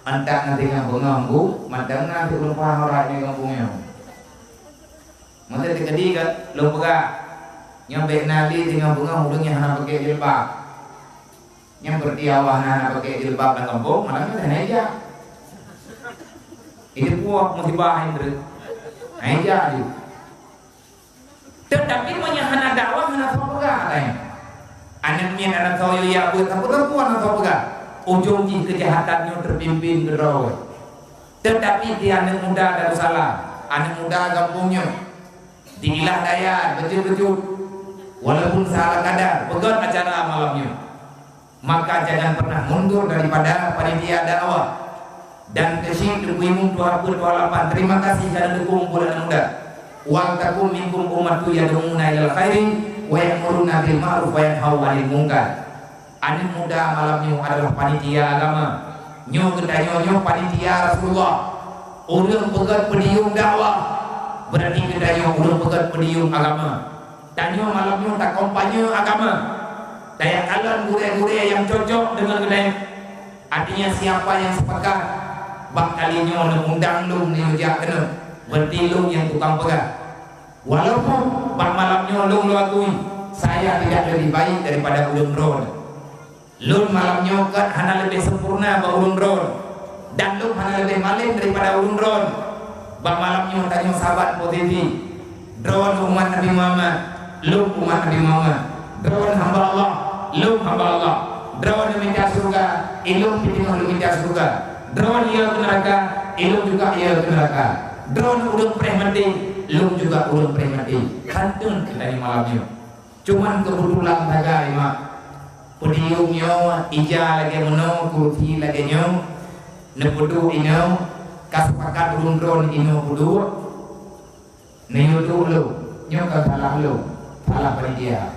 Speaker 1: antak nanti ngambung mandang nanti lupa aurat ini ngambungnya mesti dikedi kan lo pegah nyampe nali di ngambung hudungnya hana pakai jilbab yang bertiawah hana pakai jilbab dan ngambung malamnya tengah aja ini puak musibahin terus aja dia. Tetapi menyahana dakwah hana pegah lain. Anak min anak saya ya buat apa perempuan atau pegah. Ujung kejahatannya terpimpin ke roh. Tetapi dia anak muda Darussalam, anak muda kampungnya diilah daya betul-betul. Walaupun salah kadar, pegat acara malamnya. Maka jangan pernah mundur daripada panitia dakwah. Dan kesini kuimun 28. Terima kasih kerana dukung bulan muda. Wal takum minkum ummatu yad'una ilal khairi wa ya'muruna bil ma'ruf wa yanhauna 'anil munkar. Anak muda malamnya adalah panitia agama. Nyo kedanya panitia Rasulullah. Urang pegat pedium dakwah. Berarti kedanya urang pegat pedium agama. Tanyo malamnya tak kompanya agama. Daya kalan gure-gure yang cocok dengan kedai. Artinya siapa yang sepakat bakalinya undang lu ni ujak kena. Berarti lu yang tukang pegat. Walaupun bak malamnya lu akui saya tidak lebih baik daripada ulun ron. Lu malamnya kan hana lebih sempurna ba ulun ron. Dan lu hana lebih malim daripada ulun ron. Bak malamnya tanya sahabat posisi. Ron umat Nabi Muhammad, lu umat Nabi Muhammad. Ron hamba Allah, lu hamba Allah. Ron minta surga, ilmu pitino lu minta surga. Ron ia ke neraka, ilmu juga ia ke neraka. Drone urung preh mati, lum juga urung preh mati. Kantun dari malamnya. Cuman kebetulan saja mak. Pediumnya ija lagi meno, kursi lagi nyo, nepudu ino, kaspakat urung drone ino pudu. Nyo tu lu, nyo kan salah lu, salah panitia.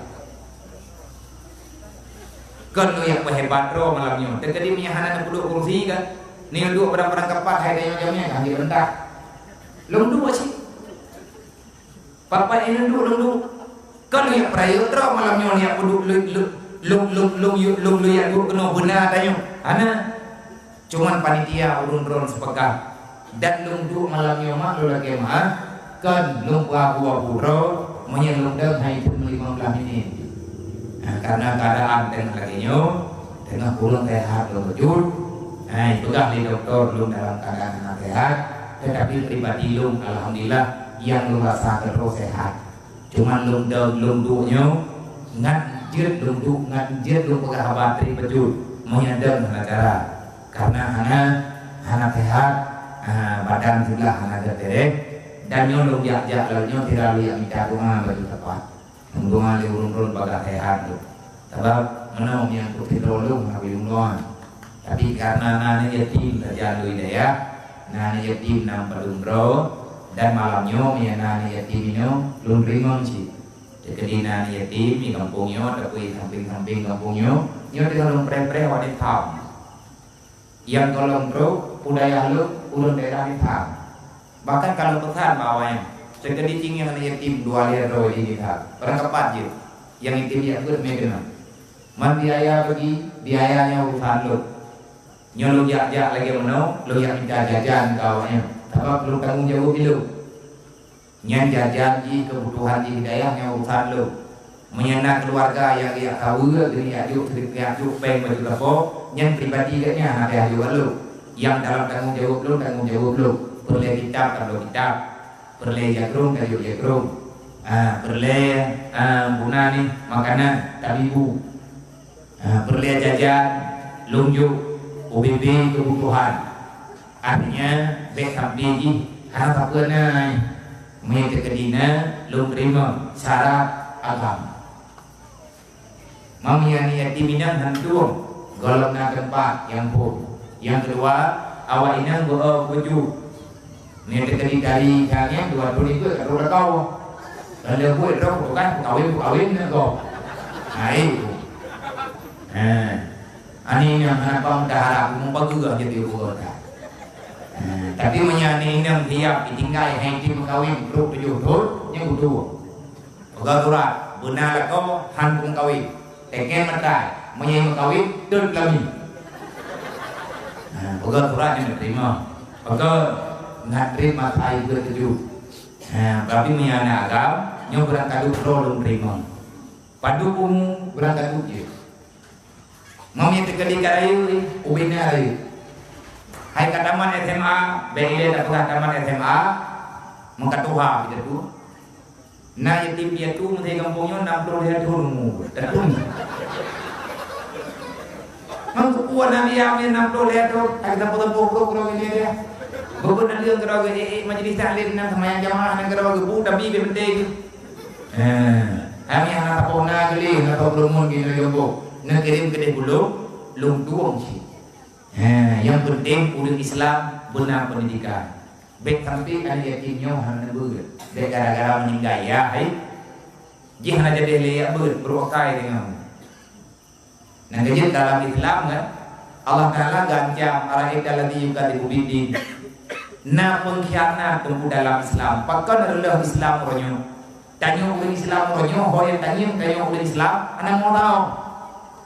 Speaker 1: Kan lu yang hebat drone malamnya. Terkadi punya hana nepudu kursi kan. Nyo dua barang-barang kapat hai nyo jamnya kan di rendah. Lung dua sih, papa ini lung kan yang perayu terus malamnya yang kudu lung yang dulu kena benar tanya, ana cuman panitia urun sepekat dan lung dulu malamnya mak lu lagi mah kan lung buah buro menyelung dah hai pun 15 menit, karena keadaan dan laginya tengah pulang sehat lung kejut, pegang di dokter lung dalam keadaan sehat. Tetapi pribadi lung alhamdulillah yang lung rasakan roh sehat. Cuman lung dunya nganjir lung pegang bateri bejut menyadar cara karena hana sehat badan juga hana terek dan lung jak lalu tidak lihat minta rumah baju tepat rumah lung baga sehat tu sebab mana yang putih lung habis lung tapi karena nana yatim terjadi daya nani yatim nam padumro dan malamnya ya nani yatim ini lun rimon sih. Jadi nani yatim di kampungnya tapi samping kampungnya nyo di kalung pre wadah tam. Yang kalung bro budaya lu ulun daerah di tam. Bahkan kalau pesan bawahnya segede tinggi nani yatim 2 lero di tam. Orang kepat je. Yang yatim ya gue medena. Man biaya bagi biayanya urusan lu. Nyo lu jak lagi meno, lu yang minta jajan kawannya. Apa perlu tanggung jawab lu? Nyan jajan di kebutuhan di hidayahnya urusan lu. Menyenak keluarga yang dia tahu gini ajuk peng baju lepo, nyan pribadi nya ada ajuk lu. Yang dalam tanggung jawab lu. Perle kitab kalau kitab, perle jagrung kalau jagrung. Perle buna nih makanan tabibu. Perle jajan lunjuk OBB kebutuhan artinya baik sampai harap apa nai mereka kedina belum terima syarat agama mamia yatim minang hantu golongan keempat yang kedua awal inang baju mereka kedina dari kalian 20 itu kalau kau ada buat rok kan kawin kau itu ani yang apa dah harap membagus jadi bukan. Tapi menyani yang tiap ditinggal yang tim kawin perlu tujuh yang butuh. Bukan surat benar kau hantung kawin. Teken mata menyai kawin tur kami. Bukan surat yang diterima. Bukan ngatri mata itu tujuh. Tapi menyani agam nyo berangkat dulu terima. Padu pun berangkat dulu. Mami terkali karayu, ubinnya karayu. Hai kataman SMA, bengile dapat kataman SMA, mengkatuha gitu tu. Nah yatim dia tu mesti kampungnya 60 hari turunmu, tertuni. Mengkuat nabi amin 60 hari tu, kita potong kerong ini dia. Bukan nanti yang kerong majlis taklim nang sama yang jamaah nang kerong gebu tapi penting. Kami anak pona kali, anak pelumun gini gembo. Nak kirim ke dulu, lung tuang sih. Yang penting udah Islam benar pendidikan. Bek sampai ada yakinnya hana beut. Bek gara-gara meninggal ya, jih hana jadi lihat beut berokai dengan. Nah, jadi dalam Islam kan, Allah Taala gancam araita alladzi yukadibu bidin. Na pengkhianat tunggu dalam Islam. Pakan adalah Islam ronyo. Tanyo ulit Islam ronyo, hoy tanyo tanyo ulit Islam, anak mau tahu.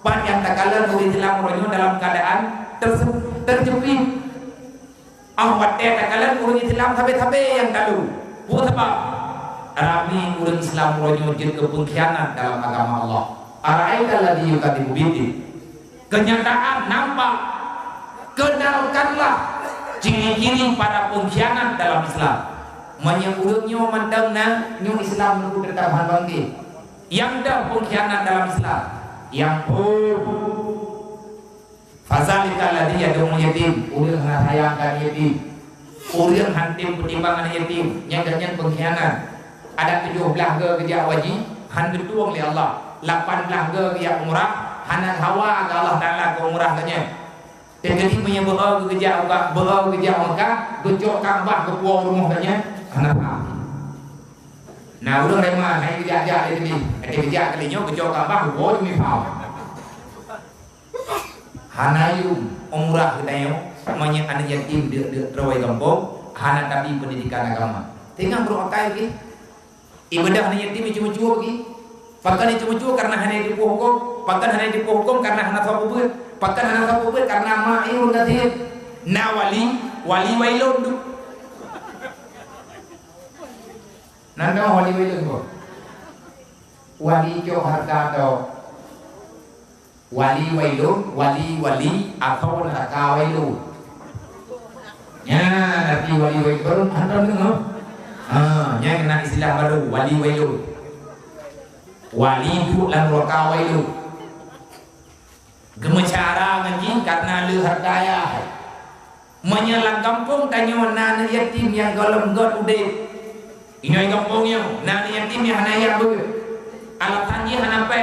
Speaker 1: Pan yang tak kalah ulit Islam ronyo dalam keadaan terjepit. Awat tak kalah ulit Islam tabe-tabe yang kalu. Buat apa? Rami ulit Islam ronyo jadi pengkhianat dalam agama Allah. Araita alladzi yukadibu bidin. Kenyataan nampak, kenalkanlah ciri-ciri pada pengkhianat dalam Islam. Menyebutnya mandangna nyu Islam nunggu tertahan bangki. Yang dah pengkhianat dalam Islam, yang fazalika alladzi yad'u yatim, ulil hayangkan yatim, ulil hantim pertimbangan yatim, yang ganyan pengkhianat. Ada 17 kerja wajib, han dituang oleh Allah. 18 kerja umrah, hanan hawa ke Allah Taala ke umrah katanya. Jadi punya berau kerja Mekah, gejok Ka'bah ke puang rumah katanya. Anak apa? Nah, udah lama hai kerja ini. Ada kerja kalinya gejok Ka'bah ke puang demi pau. Hanayu umrah katanya, banyak anak yatim di rawai kampung, hana tapi pendidikan agama. Tengah berokai lagi. Ibadah anak yatim cuma-cuma lagi. Pakan cuma-cuma karena hanya dipuhukum, pakan hanya dipuhukum karena hana sabubut, pakan hana sabubut karena ma'irun kathir. Na wali wailun tu. Nanda wali wailun tu. Wali kyo harga do. Wali wailun, wali atau harga wailun. Ya, tapi wali wailun anda dengar? Yang kena istilah baru wali wailun. Wali itu lan rokawai lu gemecara ngajin karena lu hargaya menyelang kampung tanyo nana yatim yang golem god ude inoy kampungnya nana yatim yang hana yang bu alatannya hana pe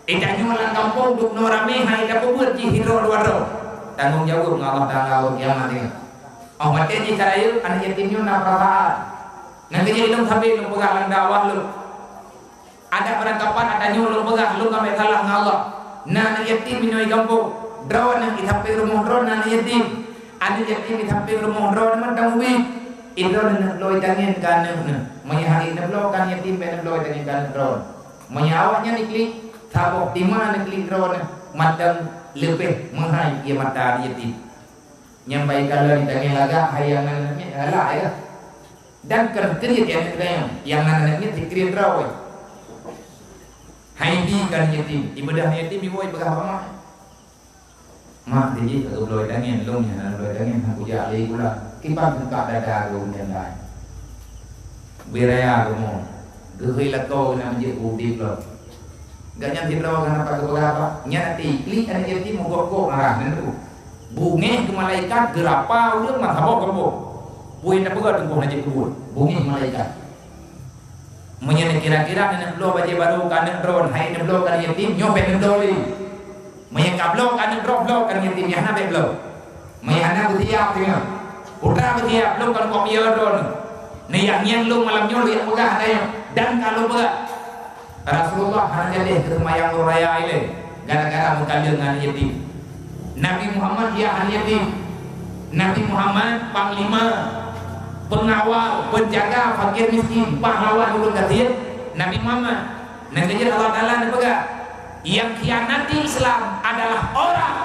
Speaker 1: tanyo lang kampung duk no rame hai dapat buat ji hidro luaro tanggung jawab Allah Taala kiamat ini oh mati ji karayu anak yatimnya na perasaan nanti jadi dong sampai lu pegang dakwah lu. Ada penangkapan, ada nyulur begah, lu kami salah ngallah. Nah, yatim minoi kampung, drawan yang dithampi rumah drawan, nah yatim. Ada yatim dithampi rumah drawan, mandang ubi. Indro nak loi tangan kanan, menyahari nak loi kan yatim, benar loi tangan kanan drawan. Menyawahnya nikli, sabok timah nikli drawan, mandang lebih menghai ia mata yatim. Nyampai kalau di tangan laga, hayangan ni alah ya. Dan kerja yang nanti dikira drawan. Hai di kan yatim, ibadah yatim iwoi begah apa mak dia tak boleh dangin longnya boleh dangin aku jali pula kipas buka dada aku dan lain beraya kamu gehi lako nak menjadi udip lo gak nyanti lo kenapa ke apa nyati klik anak yatim mogok arah nanti bunge ke malaikat gerapa udah mah habok kamu buin nak begat tunggu aja kubur bunge malaikat menyenang kira-kira nak blow baca baru kan drone hai nak blow kan yatim nyopet ndoli menyangka blow kan blow kan yatim ya nak blow menyana butiap tengah putra butiap blow kan kok biar drone ni yang lu malam nyol yang megah tanya dan kalau begah Rasulullah hanya deh ke mayang raya ile gara-gara mengkalir dengan yatim Nabi Muhammad ya yatim Nabi Muhammad panglima pengawal, penjaga fakir miskin, pahlawan ulun kathir Nabi Muhammad. Nah kejar Allah Ta'ala nepega yang khianati Islam adalah orang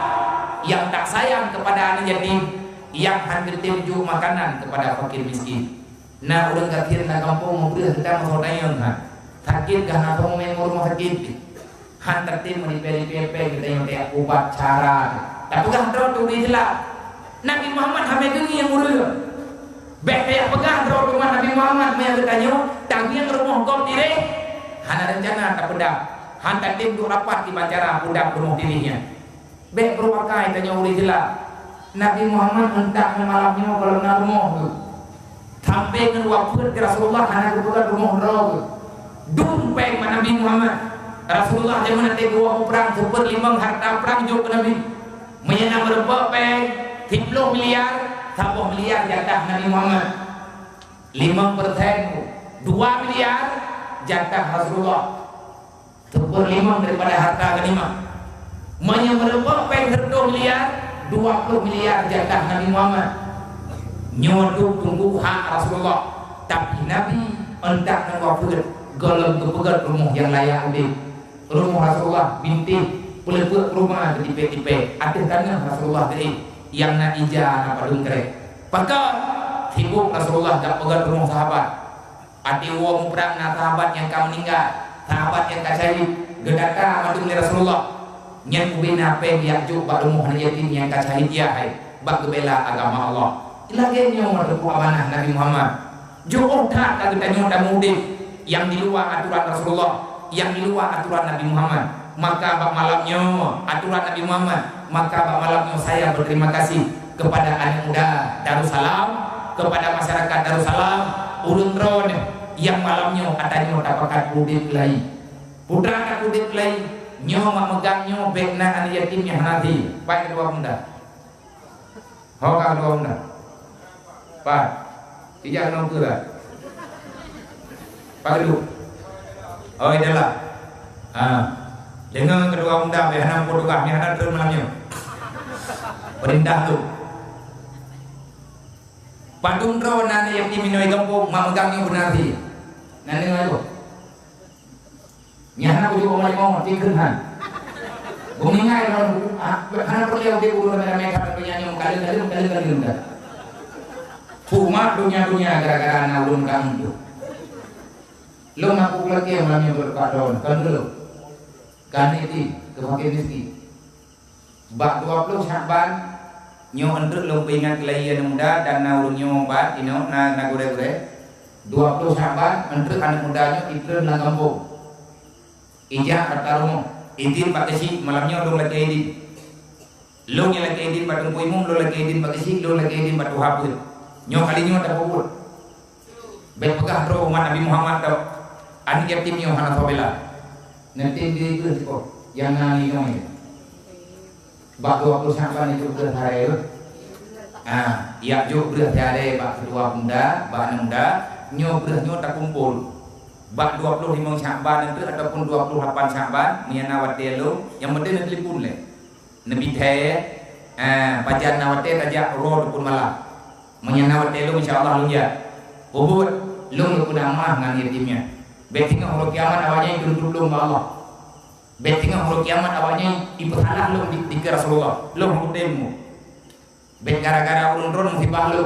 Speaker 1: yang tak sayang kepada anak yatim, yang hampir tujuh makanan kepada fakir miskin. Nah ulun kathir na kampung memberi kita masodayon ha sakit gana pengumeng rumah sakit hantar tim menipel-pel kita yang tiap ubat cara tapi kan terus di Islam Nabi Muhammad hameduni yang urus Bek yang pegang roh rumah Nabi Muhammad yang bertanya, tapi yang rumah kau diri, hana rencana tak pedap, hantar tim untuk rapat di pacara pedap rumah dirinya. Bek berwakai tanya uli jelas, Nabi Muhammad hentak malamnya kalau nak rumah tu, sampai ke waktu ke Rasulullah hana kebuka rumah roh, dumpeng Nabi Muhammad, Rasulullah zaman nanti gua perang super 5 harta perang jauh ke Nabi, menyenang berapa peng, 10 miliar 30 miliar jatah Nabi Muhammad, 5% 2 miliar jatah Rasulullah, 1/5 daripada harta ganimah. Menyebelum peng 10 miliar, 20 miliar jatah Nabi Muhammad. Nyoduk tunggu hak Rasulullah, tapi Nabi hendak mewafir golong kepegat rumah yang layak di rumah Rasulullah binti pelepuk rumah tipe-tipe atas tanah Rasulullah tadi yang nak ija nak padung kerek pakar sibuk Rasulullah tak pegat rumah sahabat ati wong perang na sahabat yang kau meninggal sahabat yang kacai gedaka madung ni Rasulullah nyen kubina pe dia juk bak rumah yatim yang kacai dia hai bak bela agama Allah ilage nyo madu amanah Nabi Muhammad jauh tak kita nyo dah mudik yang di luar aturan Rasulullah, yang di luar aturan Nabi Muhammad. Maka bak malamnya aturan Nabi Muhammad, maka bak malamnya saya berterima kasih kepada anak muda Darussalam, kepada masyarakat Darussalam, ulun tron yang malamnya katanya dapatkan udip lagi. Putra kat udip lagi, nyo memegangnya bekna anak yatimnya nanti. Pak kedua muda, hoka kedua muda, Pak, tidak nongku lah. Pak Kedua, oh itulah, dengan kedua muda behana podokahnya ada termenamnya, perintah tu. Padung tro nani yang diminoi kampung, mamegangnya benar di, nani ngayo. Nyana aku juga mau tinggalkan. Bumi ngai orang, karena perlu dia buru mereka penyanyi kali muda. Fumat dunia gara-gara anak ulun kamu tu. Lo ngaku lagi malamnya berkadon kan dulu kan itu kepakai rezeki bak 20 Syakban nyo endruk lo pengat kelahian muda dan naulun nyo bat ino na gure-gure 20 Syakban endruk anak mudanya itu nang kampung ijak bertaruh idin pakai si malamnya lo lagi idin lo nya lagi idin patung puimum lo lagi idin pakai si lo lagi idin patu hapul nyo kali nyo tak pupul berpegah roh umat Nabi Muhammad tau anak yatim nyo hana sobela nanti di itu kok yang nani nyo ini bak 20 Syakban itu berhari ya jo berhari bak kedua muda bak muda nyo berhari tak kumpul bak 25 Syakban itu ataupun 28 Syakban niana wate lo yang penting nanti telepon le nabi the baca nawate tajak roh pun malah menyana wate lo insyaallah lu ya ubud lu kuna mah ngan yatimnya betinga hulu kiamat awalnya dulu Allah betinga hulu kiamat awalnya ibu salah lu di Rasulullah lu hudemu bet gara-gara ulun ron musibah lu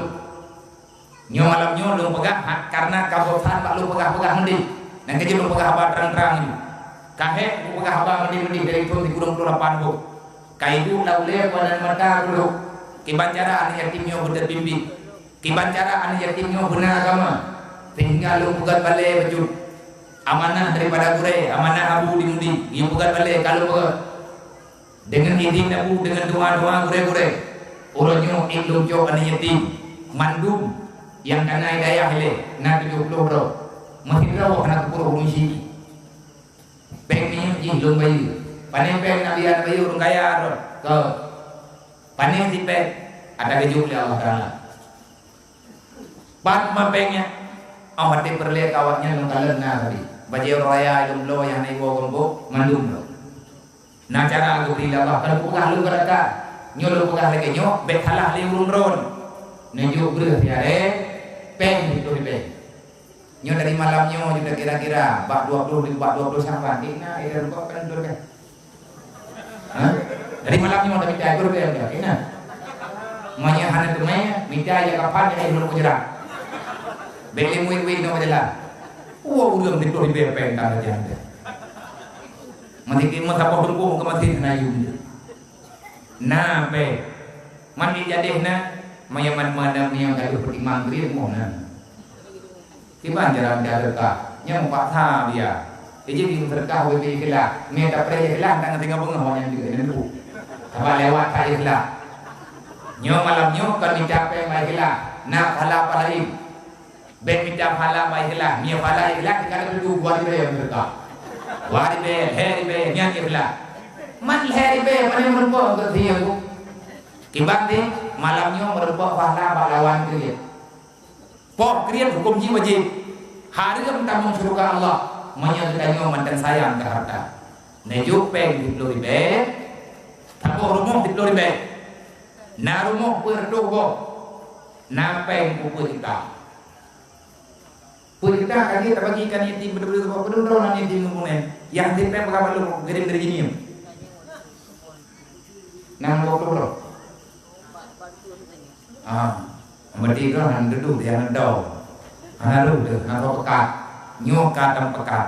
Speaker 1: nyo malam nyo lu pegah karena kabosan pak lu pegah-pegah mendi nang keje lu pegah apa terang-terang ini kahe lu pegah apa mendi dari itu di gunung 28 bu kaidu laule wadan mata dulu kibancara anak yatim nyo berbimbing kibancara anak yatim nyo benar agama sehingga lu pegat balik baju amanah daripada gure, amanah abu di mudi, yang pegat balik kalau pegat dengan izin abu, dengan doa-doa gure-gure urutnya indung jo anak yatim mandum yang kena hidayah le na 70 bro masih rawa kena kupur misi pengnya jilung bayi panen peng nabian bayi urung kaya ke panen si peng ada kejuk oleh Allah Ta'ala pat mapengnya awat perlihat awatnya lengkalan na tadi baju raya jumlo yang naik bawa gombo mandum lo nah cara aku bilang Allah kalau pukah lu berada nyolo pukah lagi nyok bekalah li urun ron nejuk beruh tiare peng itu di peng nyok dari malamnya juga kira-kira bak 20 Syakban ina ida kok kan dur kan dari malamnya udah minta dur kan ina manya hana tumanya minta ya kapan ya belum kujerak beli muid-muid no adalah udah itu di BPN kan aja mati kita apa berkuah ke mati nayum nah be mandi jadi na mayaman madam yang kali pertimang beri mau na tiba jalan berkah yang pak tha dia jadi berkah we kila meta pre kila tang tinggal bengah yang juga ini tu apa lewat kai kila nyo malam nyo kan dicapai mai kila na phala palai ben minta phala baiklah mia phala ikhlas kalau dulu buat dia mereka wari be heri be nyan ikhlas man heri be mana merpo ke dia bu kibang malamnya merebak pahala pahlawan kalian. Pok kalian hukum ji wajib. Hari tamu surga Allah menyertanya mantan sayang ke harta. Nejuk peng di peluri be, tapo rumah di peluri be. Na rumah berdoa bo, na peng pupur kita. Pupur kita kan kita bagikan yatim betul-betul orang yatim ngomongnya. Yang yatim peng berapa lu kirim dari gini? Nang lo. Berarti kan anda dulu dia anda haru deh, anda pekat, nyokat dan pekat,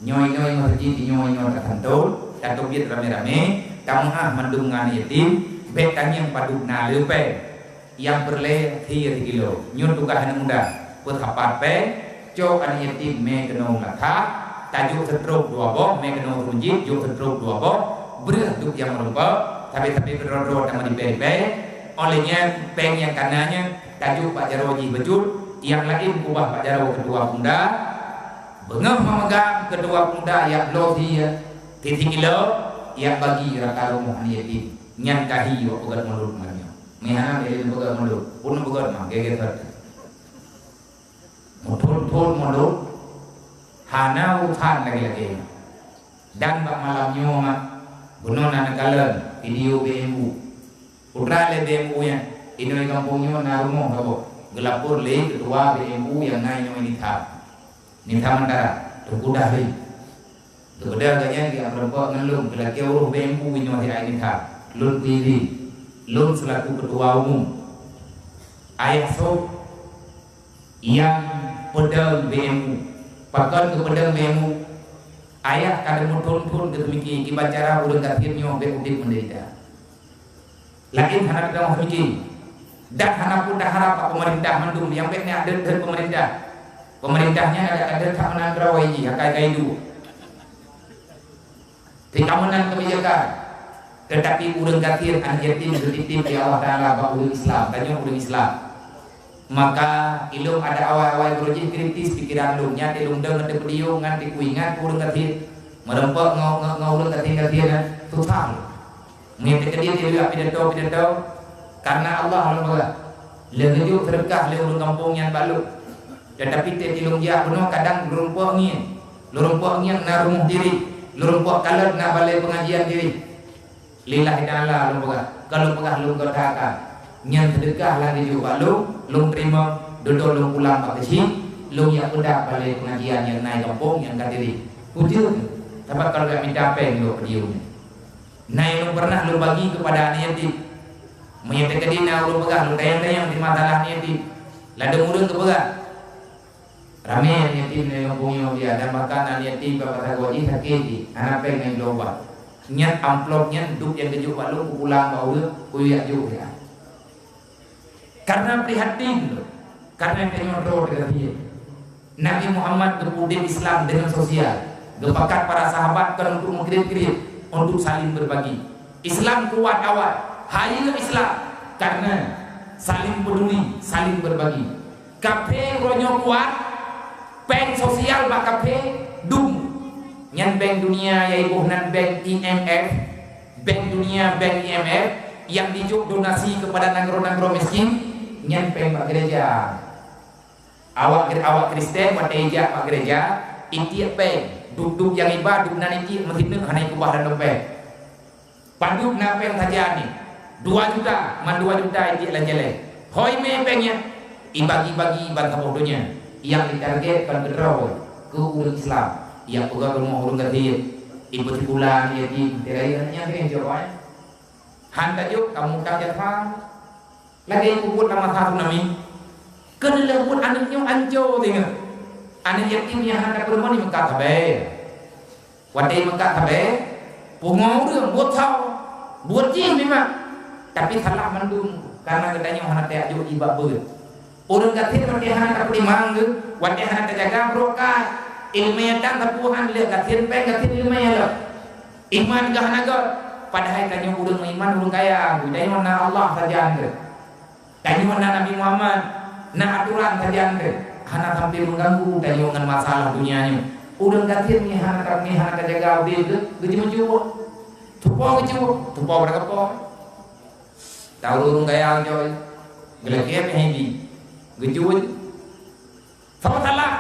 Speaker 1: nyoy masjid, nyoy tertentu, atau biar rame-rame, tamuah mendungan yatim. Bekan yang paduk na lepe yang berle 3 kilo nyun tukah hana muda put hapat pe cok an yatim me kenong latha tajuk setruk 2 boh me kenong runjit juk setruk 2 boh beureuh duk yang merupa tapi berro sama di pe olehnya peng yang kanannya tajuk Pak Jaroji bejut yang lain kubah Pak Jaro kedua bunda bengah memegang kedua bunda yang lo 3 kilo yang bagi raka rumah yatim nyan kahi yo pegat mulut namanya mihana ele pegat mulut pun pegat mah geger mutul mulut hana uthan lagi dan bak malamnya mah bunon anak kalen video BMU putra le BMU yang ini kampungnya na rumah kabo gelapur le ketua BMU yang naiknya ini antara tukudah le tukudah ganya dia berapa ngelum kelaki uruh BMU ini ini Lun TV, Lun selaku ketua umum, ayah sob yang pedang BMU, pakar ke pedang BMU, ayah kadang muntun ke mikir kibat cara udah kathirnya BMU menderita. Lain hana kita mau mikir, dan hana pun dah harap pemerintah mendung yang baiknya ada dari pemerintahnya ada tak menang terawai akai dulu. Tikamunan kebijakan. Tetapi urang kathir an yatim dititip di Allah Taala ba urang Islam, tanya urang Islam. Maka ilung ada awal-awal projek kritis pikiran lu nya di lung deung teu beliau ngan di kuingan urang kathir. Merempok ngau urang kathir total. Ngete ke dia pidato karena Allah Allah leungejuk sedekah le urang kampung yang balu. Tetapi teh tilung dia beno kadang lurumpok ngien na rumah diri, lurumpok kalet na balai pengajian diri. Lillahi ta'ala kalau pegah lu katakan nyan sedekah lagi juga lu terima duduk lu pulang pak kecil lu yang udah balik pengajian yang naik kampung yang kadiri putih tapi kalau gak minta apa yang lu pediunya naik lu pernah lu bagi kepada anak yatim menyatakan dina lu pegah lu tayang-tayang di masalah yatim ladang urun ke pegah rame yatim di kampungnya dia dan makan anak yatim bapak wajib sakit anak pengen loba nyat amplopnya duk yang kejuk balu pulang bau kuyak juga karena prihatin karena penyodor dengan dia Nabi Muhammad kemudian Islam dengan sosial gepakat para sahabat kan untuk mengirim untuk saling berbagi Islam kuat awal hayat Islam karena saling peduli saling berbagi kafe ronyo kuat peng sosial bak kafe dum nyan bank dunia yaitu nan bank IMF, bank dunia bank IMF yang dijuk donasi kepada nagro-nagro miskin nyan bank pak gereja awak Kristen pada ejak pak gereja inti bank duduk yang ibadah duduk nan inti mesti hanya kubah dan dompet panduk na bank saja ni 2 juta man 2 juta inti lanjale hoi me banknya ibagi-bagi bangsa bodohnya yang ditargetkan ke urang Islam yang pegang rumah urang kathir ibu bulan yatim terayanya kene jawabnya handa juk kamu tak jatah lagi kubut nama satu nami kena lebut anaknya anjo dengan anak yatimnya handa ke rumah ni mengkat tabe wadai mengkat tabe pungau urang buat tahu buat jin memang tapi salah mendung karena katanya handa tak juk ibak beut urang kathir wadai handa tak dimang wadai handa jaga brokai ilmu dan tapuhan lihat kathir peng kathir ilmu lo iman gahanaga padahal tanya urang iman urang kaya budaya mana Allah saja ande tanya mana Nabi Muhammad na aturan saja ande hana sampai mengganggu tanya dengan masalah dunianya urang kathir ni hana jaga udah geji menjual tupo berapa tahu urung gaya joy gelaknya pengen gejun sama salah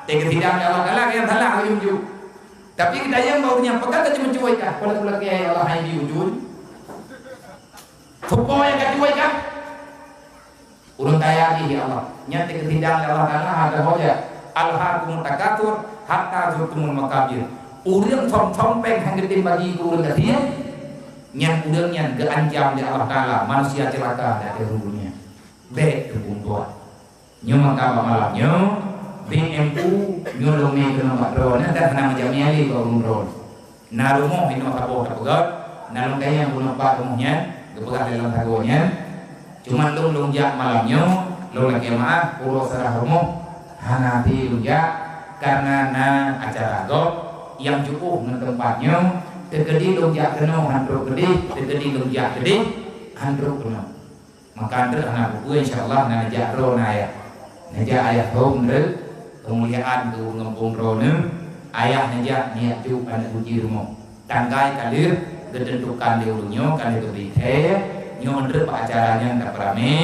Speaker 1: tega tidak Allah kalah yang salah ujung tapi kita yang baunya pegang aja mencuai kah kalau kayak Allah hai di ujung Fupo yang kedua kan urung kaya lagi ya Allah nyata ketidaknya Allah kalah ada hoja al-hakum takatur hatta zurtumul makabir urang thom peng hang gede bagi urang katian nyan urang nyan geanjam di Allah Ta'ala manusia celaka dari rubuhnya baik kebuntuan nyo maka malamnya BMU nyo lome ke nomor drone dan nama jamnya li ke urang narumo hino kapo kapogat nalung kaya bunuh pak rumahnya kepegat dalam tagonya cuma lung jak malamnya lo lagi maaf pulau serah rumah hanati luja karena na acara gop yang cukup dengan tempatnya tegedi luja kena handro gede tegedi luja gede handro kena maka handro anak buku insyaallah na jaro na ayah homre kemuliaan tu ngempung rone ayah najak niat ju anak uji rumah tanggai kalir ketentukan diulungnya kan itu dite nyonder acaranya tak rame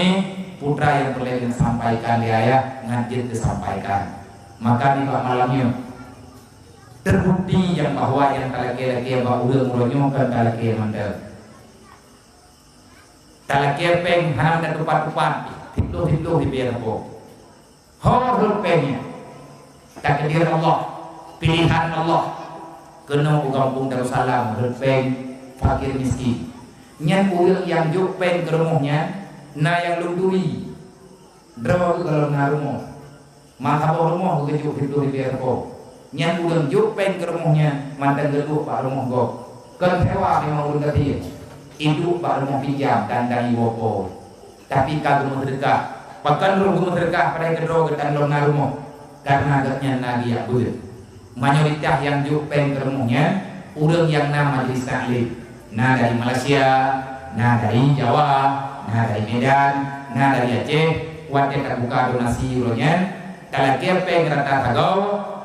Speaker 1: putra yang perlu disampaikan di ayah ngajit disampaikan maka di malamnya terbukti yang bahwa yang talaki-laki bahwa udah mulanya kan talaki mandel talaki peng hanam dan tupat-tupat hitlo di biar apa horor pengnya takdir Allah pilihan Allah kena kampung Darussalam peng fakir miskin nyan urang yang juk peng ke rumahnya na yang lundui draw kalau na rumah maka rumah kejuk itu di biarpo nyan urang juk peng ke rumahnya mantan geduk pak rumah go kan sewa memang urang kati induk pak rumah pinjam dan iwopo tapi kagum sedekah pakan rumah sedekah pada kedua gedan na rumah karena agaknya nagi ya bud mayoritas yang juk peng ke rumahnya urang yang nama majelis taklim nah dari Malaysia nah dari Jawa nah dari Medan nah dari Aceh wadah terbuka donasi ulonya kalau kepeng rata tagaw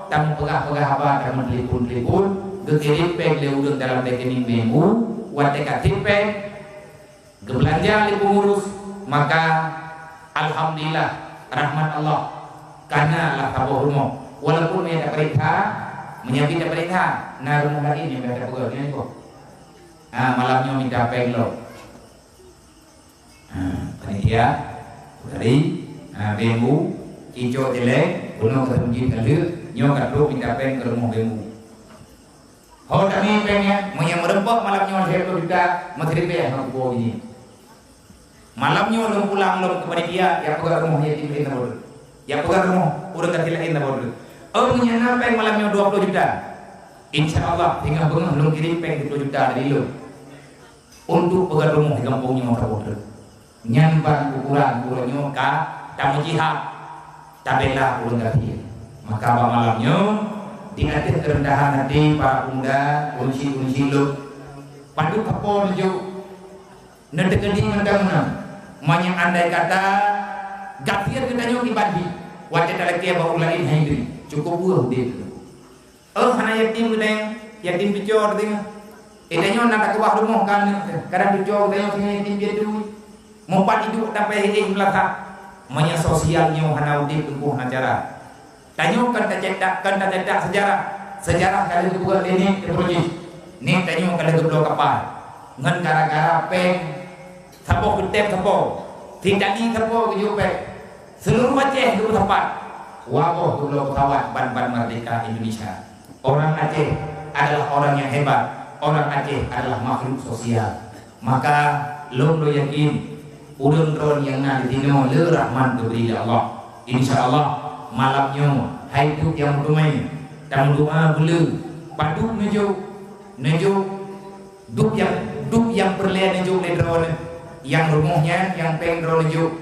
Speaker 1: tamu pegah apa tamu telepon gekirim peng leudun dalam rekening BMU wadah katipeng gebelanja li pengurus maka alhamdulillah rahmat Allah karena lah tabuh rumah walaupun ada perintah menyambut perintah nah rumah lagi ini ada pegawai kok malamnya minta peng lo panitia dari BMU hijau jelek puno ketunjuk kalir nyo kadro minta peng ke rumah BMU oh kami pengnya mau yang merempok malamnya saya juga menteri peng aku ini malamnya lo pulang lo ke panitia yang pegang rumahnya di Indah Bodo yang pegang rumah udah tertilak Indah Bodo oh punya peng malamnya 20 juta insyaallah tinggal bengah belum kirim peng 20 juta dari lo untuk pegang rumah di kampungnya mau terbodoh nyamban ukuran ukurannya ka tamu jihad tabela urang kati maka malamnya diatir kerendahan hati para pemuda unsi lo padu kapol jo nedekedi ngandang manyang andai kata gafir kedanyo kibadi wajah dalaki bau lain haidri cukup buah dia hana yatim yatim picor dengan edanyo nak kuah rumah kan kadang picor dengan yatim dia tu mau hidup sampai belakang manya sosialnya hana udip tempuh acara tanyo kan tak sejarah kali kedua ini terprojek ni tanyo kali kedua kapal ngan gara-gara peng sapo ketep sapo tidak di sapo kejupe seluruh Aceh dulu tempat waboh dulu pesawat ban-ban merdeka Indonesia orang Aceh adalah orang yang hebat orang Aceh adalah makhluk sosial maka lo yakin urang ron yang nanti dino le rahman diberi Allah insyaallah malamnya hai tu yang rumai dan doa belu padu nejo duk yang perlian nejo le ron yang rumahnya yang peng ron nejo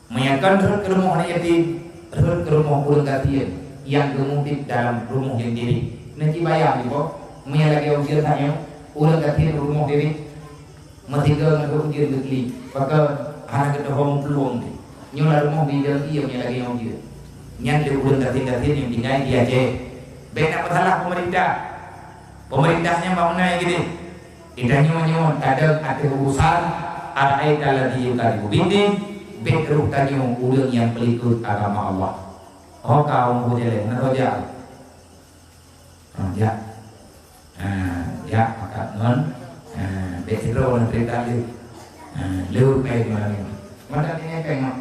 Speaker 1: menyakan ke rumah yatim ke rumah urang katian yang gemutip dalam rumah yang diri nanti bayang ibu menyalagi ujir tanya urang katian rumah diri matiga ngadu ujir gekli maka anak kita hong peluang ni nyola rumah di dalam iya menyalagi ujir nyan le urang katian yang tinggal di Aceh baik apa salah pemerintahnya mau naik gini tidak nyon kadang ada urusan araita alladhi yukadibu bidin bedru tanyo urang yang pelikut agama Allah. Oh kau boleh nak roja. Ya. Ya maka non bedru nanti tadi lưu cây mà đã nghe cây ngọc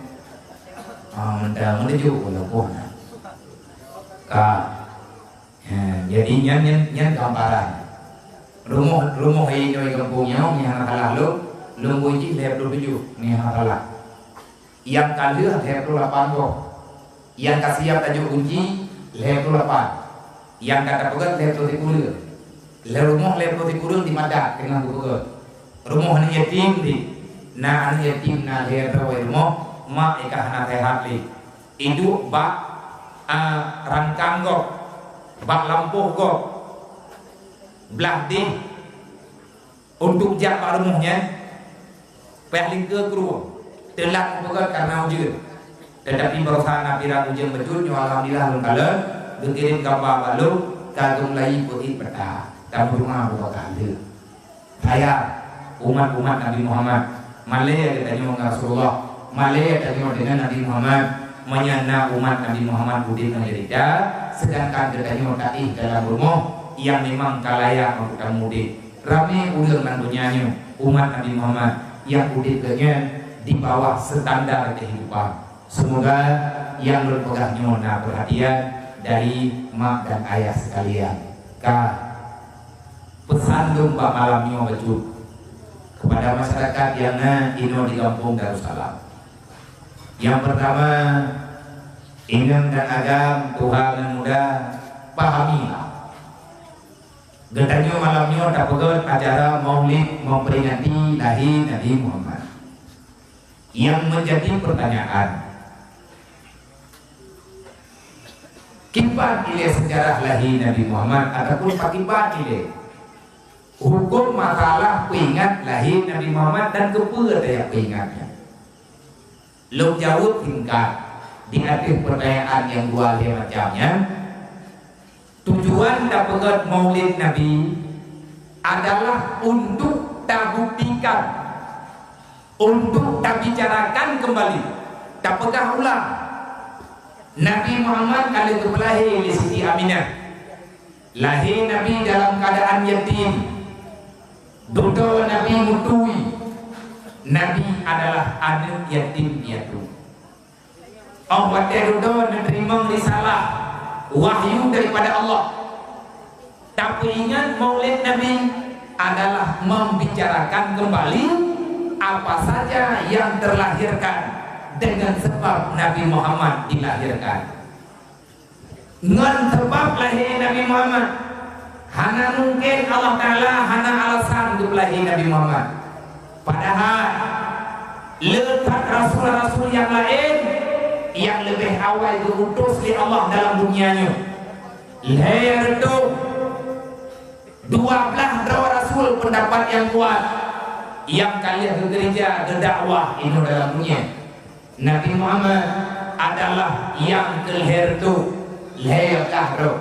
Speaker 1: mình đã menuju walaupun jadi nyan gambaran rumah ini di kampungnya ni hakalah lu bunyi lep lu biju ni hakalah yang kali lep lu 8 kok yang kasih tajuk kunci lep lu 8 yang kata pegat lep lu 10 le rumah lep lu 10 di madak dengan pegat rumah ni yatim di na an yatim na lep lu rumah mak ikah na tehat li itu bak rangkang kok bak lampuh kok belah di untuk jaga rumahnya paling ke kru telak bukan karena ujian tetapi berusaha nabi rabu ujian betul alhamdulillah lengkala dikirim gambar balu kagum lagi putih peta dan rumah buka kali saya umat Nabi Muhammad Malaya katanya Rasulullah Malaya katanya dengan Nabi Muhammad menyana umat Nabi Muhammad budi menderita sedangkan katanya taih dalam rumah yang memang kalayak untuk mudik rame ulang dan dunianya umat Nabi Muhammad yang udiknya di bawah standar kehidupan. Semoga yang berpegang nyona perhatian dari mak dan ayah sekalian. Pesan domba malamnya betul kepada masyarakat yang ino di kampung Darussalam. Yang pertama, ingat dan agam Tuhan yang muda pahamilah. Getanya malamnya dapat acara maulid memperingati lahir Nabi Muhammad. Yang menjadi pertanyaan, kibat ile sejarah lahir Nabi Muhammad ataupun pakibat ile hukum masalah peingat lahir Nabi Muhammad dan kepada daya peingatnya. Lu jauh tingkat di akhir pertanyaan yang dua macamnya. Tujuan dapat maulid Nabi adalah untuk tabuktikan, untuk tabicarakan kembali, tapegah ulang Nabi Muhammad kali itu lahir di Siti Aminah. Lahir Nabi dalam keadaan yatim. Dodo Nabi mutui. Nabi adalah anak yatim piatu. Allah dodo menerima risalah wahyu daripada Allah. Tapi ingat maulid Nabi adalah membicarakan kembali apa saja yang terlahirkan dengan sebab Nabi Muhammad dilahirkan. Ngan sebab lahir Nabi Muhammad hana mungkin Allah Ta'ala hana alasan untuk lahir Nabi Muhammad. Padahal letak rasul-rasul yang lain yang lebih awal diutus oleh Allah dalam dunianya. Lahir itu 12 rasul pendapat yang kuat yang kalian ke gereja berdakwah itu dalam dunia. Nabi Muhammad adalah yang kelihir itu lahirlah roh.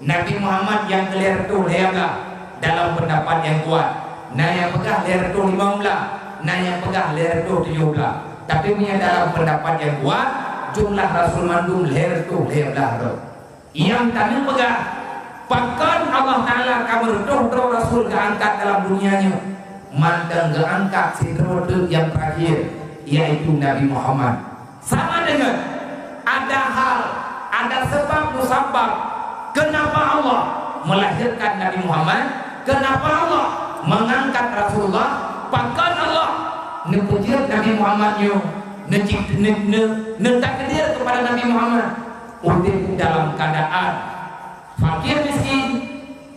Speaker 1: Nabi Muhammad yang kelihir itu lahirlah dalam pendapat yang kuat. Nah yang pegah lahir itu 15, nah yang pegah lahir itu 17. Tapi punya dalam pendapat yang kuat jumlah Rasul Mandum lahir itu lahirlah roh. Yang kami pegah bahkan Allah Ta'ala kamu roh Rasul keangkat dalam dunianya mandang keangkat sidrodut yang terakhir yaitu Nabi Muhammad. Sama dengan ada hal, ada sebab musabab kenapa Allah melahirkan Nabi Muhammad, kenapa Allah mengangkat Rasulullah, bahkan Allah nepujir Nabi Muhammadnya takdir kepada Nabi Muhammad untuk dalam keadaan fakir miskin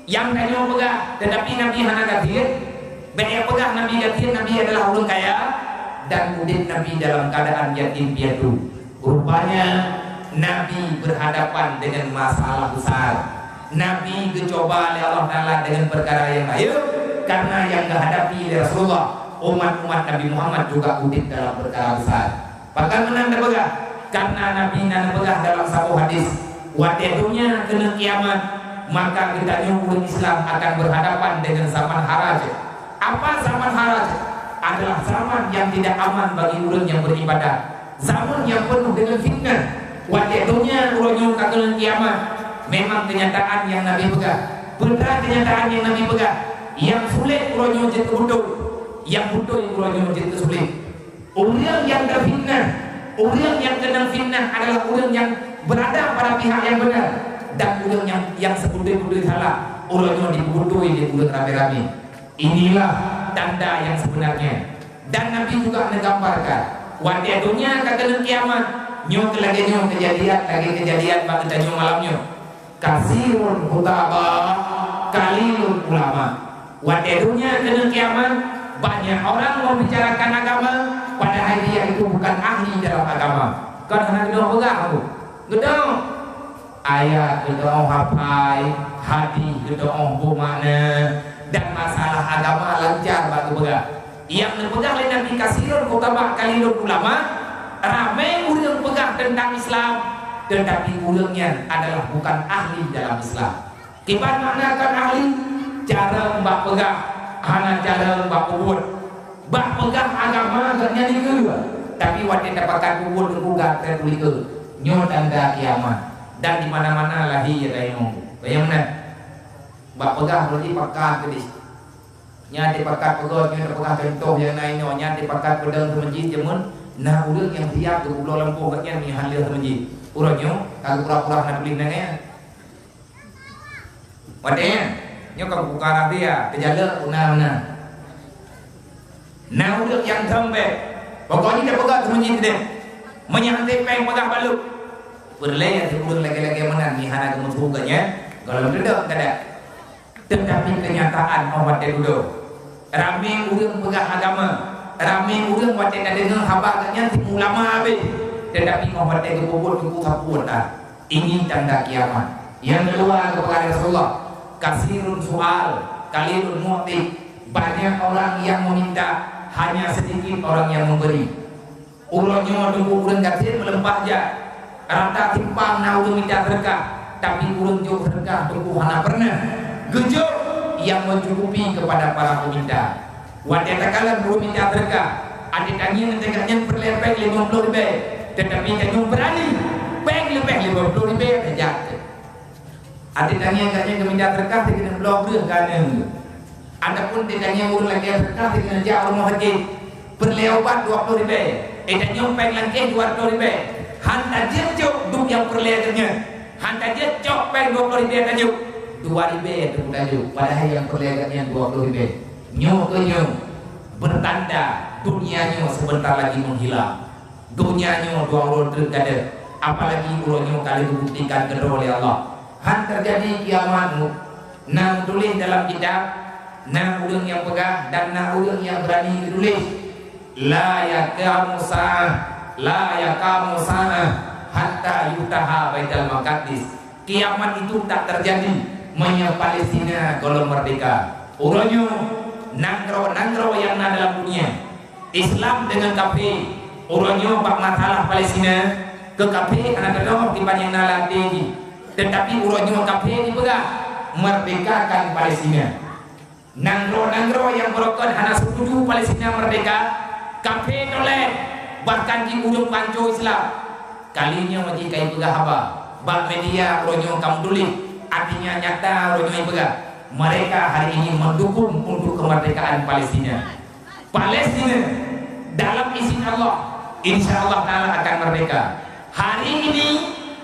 Speaker 1: yang tanya pegah tetapi Nabi hana gatir banyak pegah Nabi gatir Nabi adalah ulun kaya dan udin Nabi dalam keadaan yatim piatu. Rupanya Nabi berhadapan dengan masalah besar. Nabi dicoba oleh Allah Ta'ala dengan perkara yang lain karena yang dihadapi oleh Rasulullah umat-umat Nabi Muhammad juga udin dalam perkara besar. Bahkan menang pegah karena Nabi nan pegah dalam satu hadis watedunya kena kiamat maka kita umat Islam akan berhadapan dengan zaman haraj. Apa zaman haraj? adalah zaman yang tidak aman bagi orang yang beribadah, zaman yang penuh dengan fitnah. Waktunya uronyo kagak kiamat. Memang kenyataan yang Nabi pegang, benar kenyataan yang Nabi pegang. Yang sulit uronyo jadi bodoh, yang bodoh uronyo jadi sulit. Orang yang terfitnah, orang yang kena fitnah adalah orang yang berada pada pihak yang benar, dan orang yang sebudai-budai salah, uronyo dibodohi di bulan rame-rame. Inilah tanda yang sebenarnya. Dan Nabi juga menggambarkan waktunya kagak kiamat. Nyo lagi kejadian bagi tanyo malamnya. Kasirun khutaba, kalilun ulama. Waktunya kena kiamat, banyak orang membicarakan agama, padahal dia itu bukan ahli dalam agama. Kan hanya gedong pegang aku. Gedong ayat, gedong hafai, hadis, gedong bermakna, dan masalah agama lancar bagi pegang. Yang dipegang oleh Nabi kasirun khutaba, kalilun ulama. Ramai orang pegang tentang Islam, tetapi orangnya adalah bukan ahli dalam Islam. Kibat maknakan ahli, cara mbak pegang, hanya cara mbak ubud. Mbak pegang agama agaknya juga, tapi waktu dapatkan ubud juga tertulis nyo tanda kiamat. Dan di mana-mana lahir dari nunggu. Bagaimana? Mbak pegang berarti pakat kedis. Nyati pakat pegang, nyati pakat contoh yang lainnya, nyati pakat pedang kemenjit jemun. Nah, orang yang siap ke Pulau Lempo katanya ni halir temenji. Urangnya kalau pura-pura nak beli nanya. Wadenya, nyo kalau buka dia terjala una. Nah, orang yang sampai pokoknya dia pegang temenji dia. Menyantai peng pegang balu. Berlayar sebelum lagi-lagi mana ni hana kemudian katanya. Kalau tidak ada. Tetapi kenyataan Muhammad dulu. Ramai orang pegang agama. Ramai orang waktu nak dengar khabar katanya tim ulama habis, tetapi Muhammad itu kubur tak. Ini tanda kiamat. Yang kedua kepada Rasulullah, kasirun soal, kalilun mu'ti. Banyak orang yang meminta, hanya sedikit orang yang memberi. Urangnya tunggu urang kasir melempah je. Rata timpang nak urang minta sedekah, tapi urang jauh sedekah tunggu hana pernah. Gejok yang mencukupi kepada para peminta. Wadah takalan belum minta berkah. Ada tanya nanti berlepek 50 ribu, tetapi tanya berani peng lepek 50 ribu saja. Ada tanya minta berkah dengan blok dia kan. Adapun tanya urus lagi berkah dengan jauh rumah haji berlewat 20 ribu. Tanya peng lagi 20 ribu. Hantar jejok duk yang perleakannya. Hantar jejok peng 20 ribu tanya 2 ribu itu tanya. Padahal yang perleakannya 20 ribu. Nyo bertanda dunianya sebentar lagi menghilang. Dunianya dua orang terkada. Apalagi nyo kali dibuktikan kedua oleh Allah. Han terjadi kiamatmu. Nah tulis dalam kitab. Nah orang yang pegang dan nah orang yang berani tulis. La yakamu sa'ah hatta yutaha baitul maqdis. Kiamat itu tak terjadi menyapa Palestina kalau merdeka. Orangnya nangro yang ada dalam dunia Islam dengan kafir. Orangnya bak masalah Palestina ke kafir anak kedua di banyak nalatih. Tetapi orangnya kafir dipegang merdekakan Palestina. Nangro yang berokon hanya setuju Palestina merdeka, kafir toleh bahkan di ujung panco Islam. Kalinya masih kayak pegang apa? Bak media orangnya kamu tulis artinya nyata orangnya pegang. Mereka hari ini mendukung untuk kemerdekaan Palestina. Palestina dalam izin Allah, insya Allah akan merdeka. Hari ini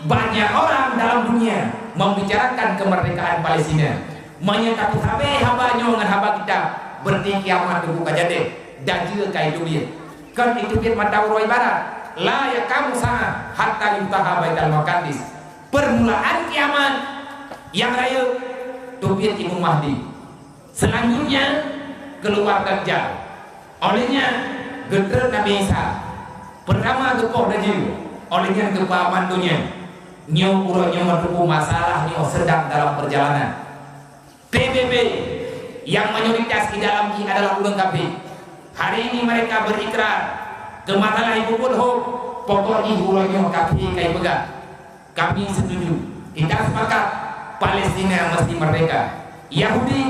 Speaker 1: banyak orang dalam dunia membicarakan kemerdekaan Palestina. Menyatakan habe habanya dengan haba kita berarti kiamat dibuka jadi dan juga kayak dunia. Kan itu kita mata uroi barat. La yakamu sa'ah hatta yutaha baitul maqdis. Permulaan kiamat yang raya Tubiat Imam Mahdi. Selanjutnya keluar Dajjal. Olehnya gedera Nabi Isa. Pertama gepoh Dajjal. Olehnya gempa mantunya. Nyo urangnya menuju masalah nyo sedang dalam perjalanan. PBB yang mayoritas di dalam ini adalah orang kafir. Hari ini mereka berikrar ke masalah ibu pun pokoknya urangnya kafir kayak pegang. Kami setuju. Kita sepakat Palestina mesti merdeka. Yahudi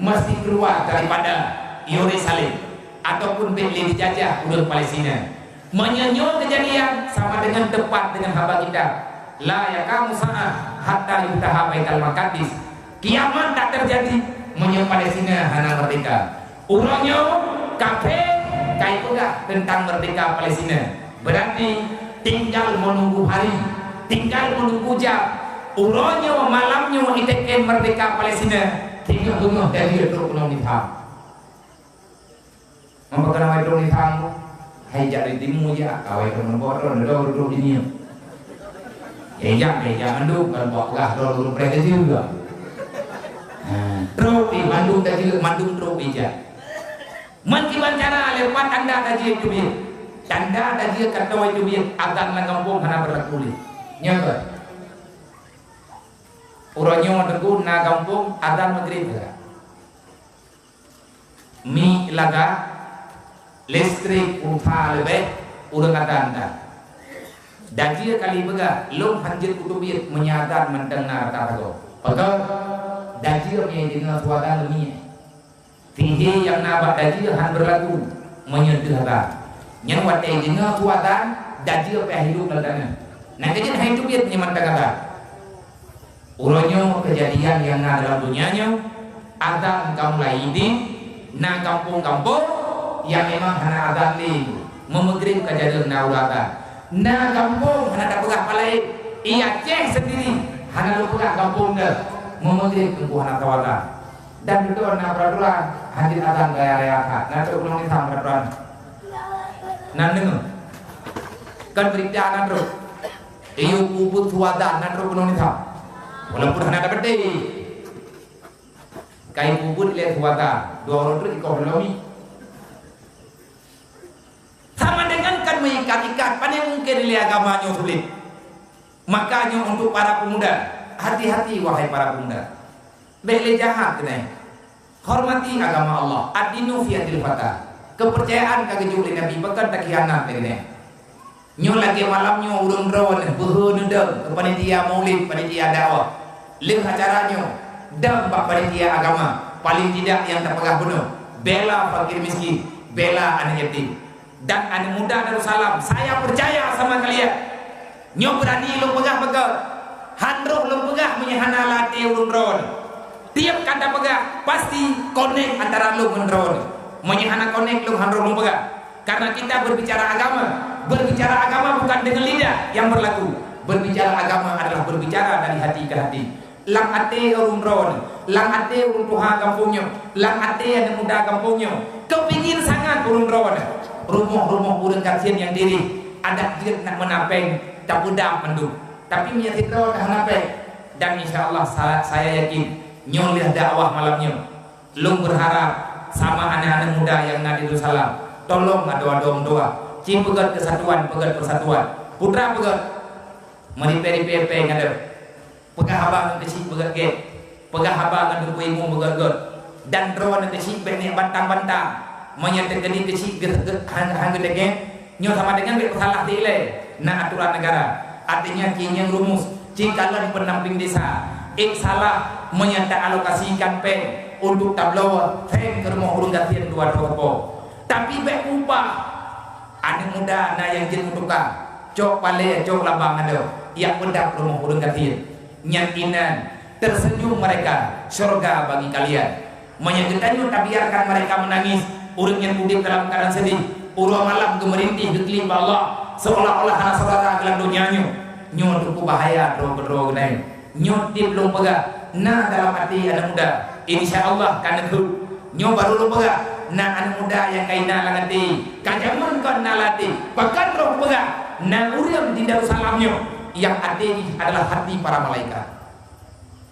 Speaker 1: mesti keluar daripada Yerusalem. ataupun beli dijajah urang Palestina. Menyenyo kejadian sama dengan tepat dengan haba kita. La yakamu sa'ah hatta yutaha baitul maqdis. Kiamat tak terjadi menyo Palestina hana merdeka. Urangnya kafe kai pegah tentang merdeka Palestina. Berarti tinggal menunggu hari, tinggal menunggu jam. Urangnya malamnya iteken merdeka Palestina. Tinggal tunggu dari terus penuh nitham. Memperkenalkan terus nitham. Hai jadi timu ya, kawai teman bodoh, duduk di sini. Jangan dulu kalau bawa dulu mereka juga. Terus di Bandung tadi Bandung terus aja. Mungkin cara lewat anda tadi itu biar, tanda tadi kata itu biar agar mengampung karena berlaku. Nyata. Orangnya tegur na kampung adan maghrib. Mi laga listrik umpah lebih urang anda dan dia kali bega lom hanjir kutubir menyadar mendengar kata pagal dajir punya dengan suara lebih tinggi yang nabak dajir han berlaku menyedihkan nyan watai dengan suara dajir pe hidup ladana nah kejadian hidup dia punya kata urangnya kejadian yang dalam dunianya ada kaum lain na kampung-kampung yang memang hana adan ni memegrib kejadian naulata na kampung hana tak pegah palai ia cek sendiri hana lu pegah kampung dah memegrib kempu hana tawata dan itu na peraturan hadir adan gaya reakat na tu ulang nisam peraturan nan dengar kan berita nan terus iyo kubut tuadan nan terus ulang nisam walaupun hana dapat deh kai kubut lihat tuata dua orang terus ikut melalui sama dengan kan mengikat-ikat pada mungkin nilai agamanya sulit. Makanya untuk para pemuda hati-hati wahai para pemuda beli jahat kena hormati agama Allah ad-dinu fi adil fata kepercayaan kagejuli Nabi bahkan tak khianat kena nyo lagi malamnya urung rawan beuheun deung kepada dia maulid panitia dakwah leuh acaranya dan panitia agama paling tidak yang terpegah penuh bela fakir miskin bela anak yatim dan anak muda Darussalam saya percaya sama kalian nyo berani lo pegah-pegah handroh lo pegah menyahana latih ulun ron tiap kata pegah pasti connect antara lo dan ron menyahana connect lo handroh lo pegah karena kita berbicara agama bukan dengan lidah yang berlaku berbicara agama adalah berbicara dari hati ke hati lang ate ulun ron lang ate ulun tuha kampungnya lang ate anak muda kampungnya kepingin sangat ulun ron rumah-rumah urang kasihan yang diri ada dia nak menapeng tak budam mendung tapi menyakit dah napeng dan insyaallah saya yakin nyoleh dakwah malamnya lung berharap sama anak-anak muda yang ada di Darussalam tolong doa cing pegat kesatuan pegat persatuan putra pegat mari peri-peri ngade pegah abang kecil pegat ke pegah abang ngade kuimu pegat dan rawan kecil benek bantang-bantang menyatakan ini kecil hang gede nyo sama dengan salah dile na aturan negara artinya kini yang rumus jika pendamping desa salah menyatakan alokasikan pen untuk tablo pen ke rumah urung gatian dua ropo tapi be upah anak muda na yang jin mutuka cok pale cok labang ado yang pendak rumah urung gatian nyantinan tersenyum mereka surga bagi kalian menyatakan tak biarkan mereka menangis urang yang udip dalam keadaan sedih urang malam gemerintih diklim Allah seolah-olah anak saudara dalam dunianya nyo tuku bahaya droga naik nyo tip lo pegah na dalam hati anak muda insyaallah kan itu nyo baru lo pegah na anak muda yang kaina langati kajaman kan nalati bahkan lo pegah na urang di Darussalam nyo yang hati adalah hati para malaikat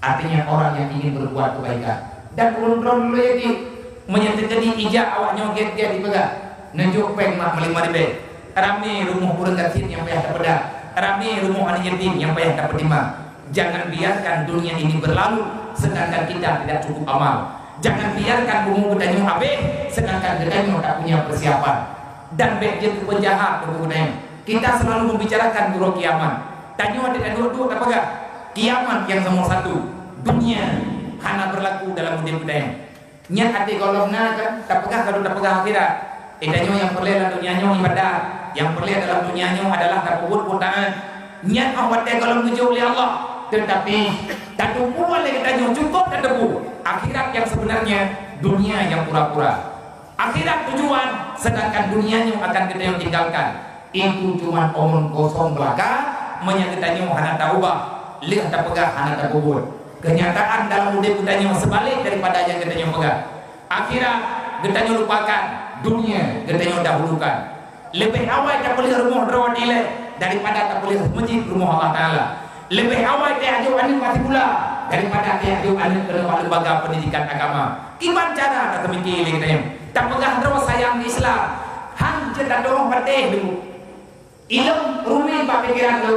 Speaker 1: artinya orang yang ingin berbuat kebaikan dan ulun-ulun lo yakin menyatakan ijak awaknya get-get dipegang nunjuk peng mak melimah dibe rami rumah urang kecil yang payah tak pedah rami rumah anak yatim yang payah tak pedima jangan biarkan dunia ini berlalu sedangkan kita tidak cukup amal jangan biarkan bumbu budanya habis sedangkan gedanya tak punya persiapan dan begitu penjahat penggunanya kita selalu membicarakan dulu kiamat tanya ada dua-dua tak pegang kiamat yang nomor satu dunia hanya berlaku dalam hidup budaya nyat hati golongna kan tak pegah kalau tak pegah akhirat Idanyo yang perlu dalam dunianya ibadah, yang perlu dalam dunianya adalah takut putaan. Niat awak kalau menuju oleh Allah, tetapi tak tumpu oleh idanyo cukup tak debu. Akhirat yang sebenarnya dunia yang pura-pura. Akhirat tujuan, sedangkan dunianya akan kita yang tinggalkan. Itu cuma omong kosong belaka, menyatakannya hana taubah, lihat tak pegah hana tak kubur. Kenyataan dalam hidup kita sebalik daripada yang kita pegang. Akhirat kita lupakan, dunia kita dahulukan. Lebih awal tak boleh rumah rawat nilai daripada tak boleh masjid rumah Allah Taala. Lebih awal tak ada anak mati pula daripada tak ada anak ke lembaga pendidikan agama. Gimana cara tak mikir kita tak pegang terus sayang Islam. Hang cerita dorong patih dulu. Ilmu rumi pak pikiran lu.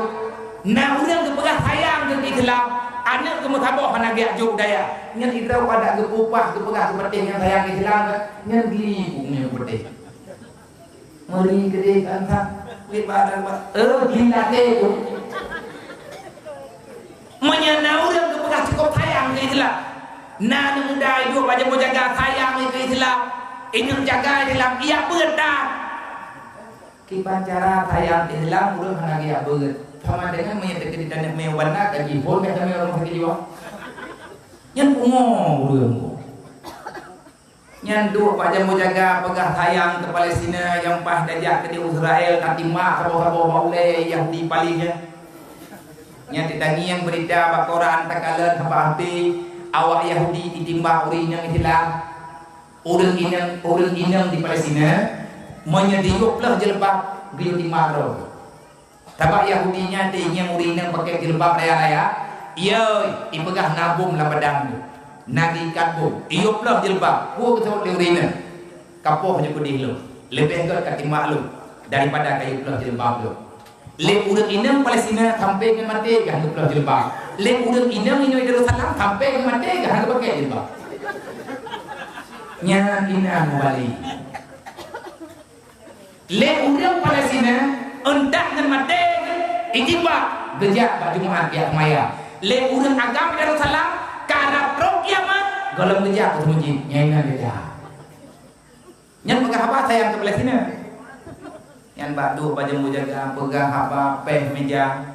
Speaker 1: Nah orang kepegang sayang ke Islam. Anak ke mutabah hana dia juk daya. Nyen idrau pada ke upah kepegang patih yang sayang Islam. Nyen gili punya patih. Mari gede kan tak. Wit badan gila deh. Menyana orang kepegang cukup sayang ke Islam. Nah muda itu baca mau jaga sayang ke Islam. Ingin jaga Islam ia berdah. Kipan cara sayang Islam udah hana dia ber. Sama dengan menyatakan dan mewarna kaji pun kata orang sakit jiwa. Nyan pungo urang. Nyan dua baca mau jaga pegah sayang ke Palestina yang pas dajak ke Israel katimah kabo-kabo maule yang di palingnya. Nyan ditangi yang berita bakoran takalan apa hati awak Yahudi ditimbang urinya Islam. Orang inang di Palestina menyediuklah jilbab beliau di Maro. Tabak Yahudinya dia urinang pakai jilbab raya-raya. Iya, ipegah nabung lah badang. Nagi katbum. Iuplah jilbab. Gua ketemu urinang. Kapoh je pedih lu. Lebih ke katimak lu daripada kayu pelah jilbab lu. Le urang inang Palestina sampai ke mati gah pelah jilbab. Le urang inang ini Yerusalem sampai ke mati gah pakai jilbab. Nya ina mubali. Le urang Palestina endak dengan mate ijibak gejak baju Jumaat ya maya. Le urang agama Yerusalem karena pro kiamat golong gejak ke masjid nyaina gejak. Nyan pegah apa sayang ke Palestina. Nyan badu baju mujaga pegah apa peh meja.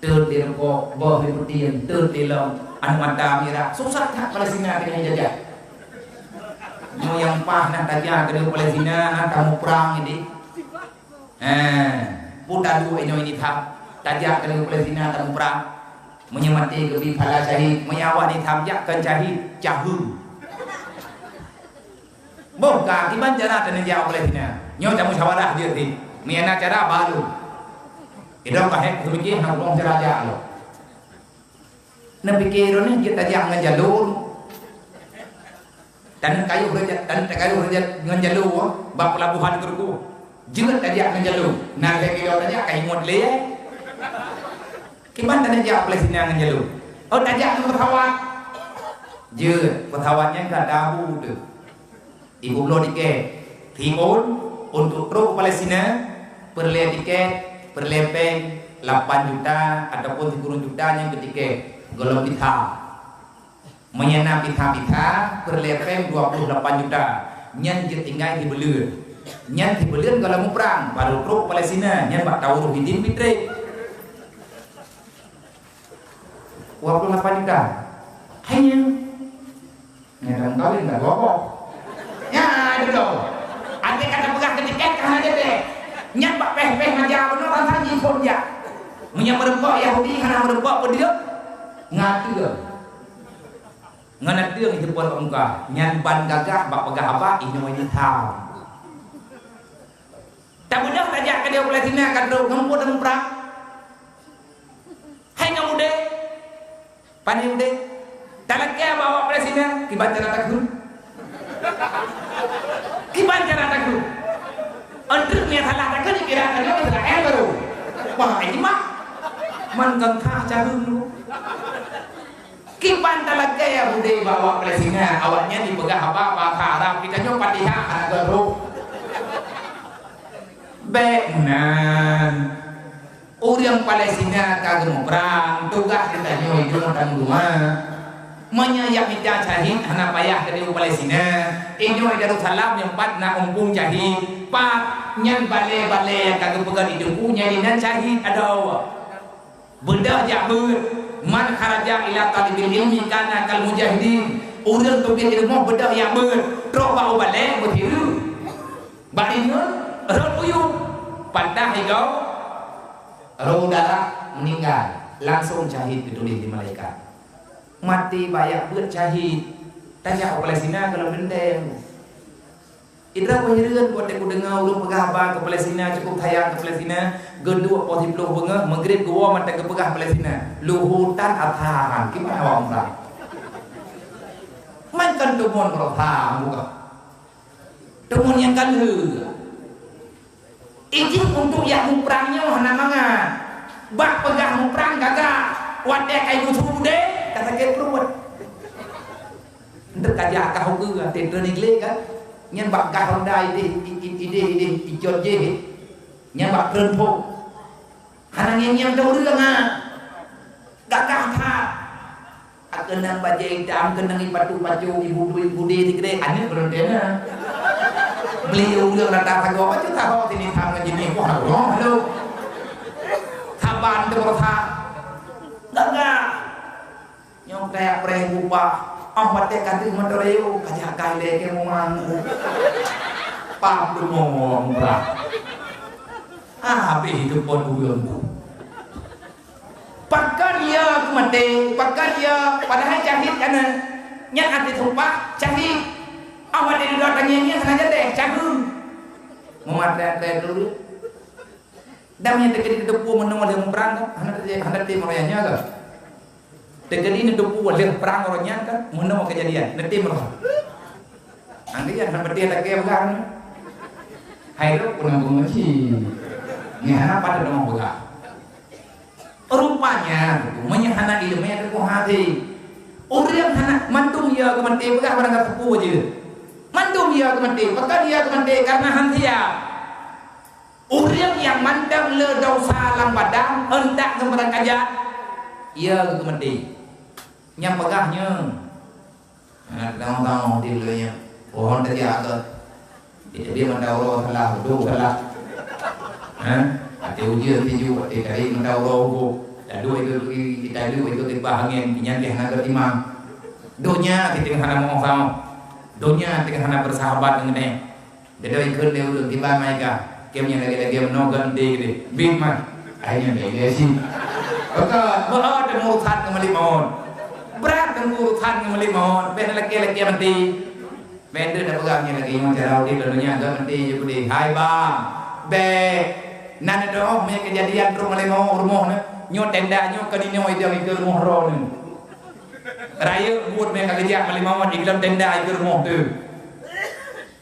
Speaker 1: Tur di rokok, boh di putih, tur di long, anu mata mira. Susah tak Palestina dengan jajah. Mau yang pah nak tajak ke Palestina nak kamu perang ini. Putar dua ini thap tajak ke Palestina kamu perang. Menyemati ke bipala syahid, menyawa ni thap kan syahid jahu. Bohkah kiban cara tenja Palestina. Nyo jamu syawarah dia ti. Miana cara baru. Idam kahek semiki hang long cara ja lo. Napikir ni kita jangan jalur. Dan kayu rejat dengan jalur bab pelabuhan kerku juga tajak dengan jalur nah lagi dia tajak kayu modle kiban tajak Palestina dengan jalur oh tajak dengan pesawat je pesawatnya ke dabu tu ibu belum tiket timun untuk kru Palestina perle tiket perlepeng 8 juta ataupun 10 juta yang ketiket golong ditah menyana pita-pita perlepeng 28 juta nyan tinggal di Belun nyan di Belun kalau mau perang baru truk Palestina nyan bak tahu hidin pitre 28 juta hanya nyan kawin enggak gobok ya itu loh ante kata pegang ketiket kan aja deh nyan bak peh-peh aja bener kan jipon ya menyang merempok Yahudi karena merempok penduduk ngatu ngana dia itu pun muka nyan ban gagah bak pegah apa ini mau nyitham tak mudah tajak ke dia Palestina kan do ngampu dan perang hai ngamude pani ude talaknya bawa Palestina kiban cara takut untuk ni salah takut kira kan dia Israel baru wah ini mah man gangkah jarum lu kipan talaga ya budaya bawa Palestina awalnya dipegah apa Arab kita nyoba patiha anak garu benan orang Palestina kagak mau perang tugas kita nyoba itu dan rumah menyayang ita syahid hana payah dari Palestina inyo Yerusalem yang pat na umpung syahid pat nyan bale-bale kagak pegang hidungku nyalinan syahid ada benda jabut man kharaja ila talibil ilmi kana kal mujahidin urang topik ilmu benda yang ber trok bau bale berhiru barinya rot uyup pandah higau roh darah meninggal langsung syahid ditulis di malaikat mati banyak buat syahid tanya ke Palestina kalau bendeng itra penyeruan buat aku dengar ulung pegah bang ke Palestina cukup tayang ke Palestina gedua poti puluh bengah menggrid gua mata ke pegah Palestina luhutan atahan gimana awak merah man kan tumon berotah buka tumon yang kan izin untuk yang perangnya hana mangan bak pegah perang gagak wadek kayu sude kata ke perut ndak kaja kau ke tender nigle kan nyen bak kah rondai ide ijot je nyen bak perempo hanang yang tahu dia ngah gagah tha akenang bajai dam kenang ipatu paju ibu de tigre ane berondena beliau ulang datang kagak apa tahu sini tham ngajini wah halo kaban berotha gagah nyong kayak preh bupa mate kanti mandoreo kajak kaile ke mumang pap ngomong bra be hidup pon uyun pakar ya kumate pakar ya padahal syahid kana nyan ati sumpah syahid awak di datangnya nya saja deh cagung memate dulu damnya tegedi depu menunggu dia perang hendak tim royanya ke tegedi ni depu dia perang royanya kan menunggu kejadian nanti merah nanti yang seperti ada kayak begang hai tu pun ngomong sih ngana pada dong begang rupanya menyahana ilmunya ke hati orang hana mantum ya kemente begang barang kepu aja mantum ya kemente maka dia kemente karena hantia orang yang mandang le dosa lam padang hendak kemerang kaja ia kemente nyam pegahnya tahu di leunya pohon tadi agak dia mandau salah do salah ati ujian tiju ati kari mandau dadu itu kita itu dibahangin pinyan ke hana ketimang donya titing hana mau sama donya titing hana bersahabat dengan dia ikut dia udah tiba mereka game lagi menogan di bima akhirnya dia sih oke berat dan urusan kembali mohon berat dan urusan kembali mohon ben lagi mati ben dah pegangnya lagi mau cara di dalamnya agak mati juga di hai bang be nana doh punya kejadian rumah lemo rumah nyot tenda nyot kadinyo itu rumah ron raya buat mereka kerja melimau di dalam tenda itu rumah tu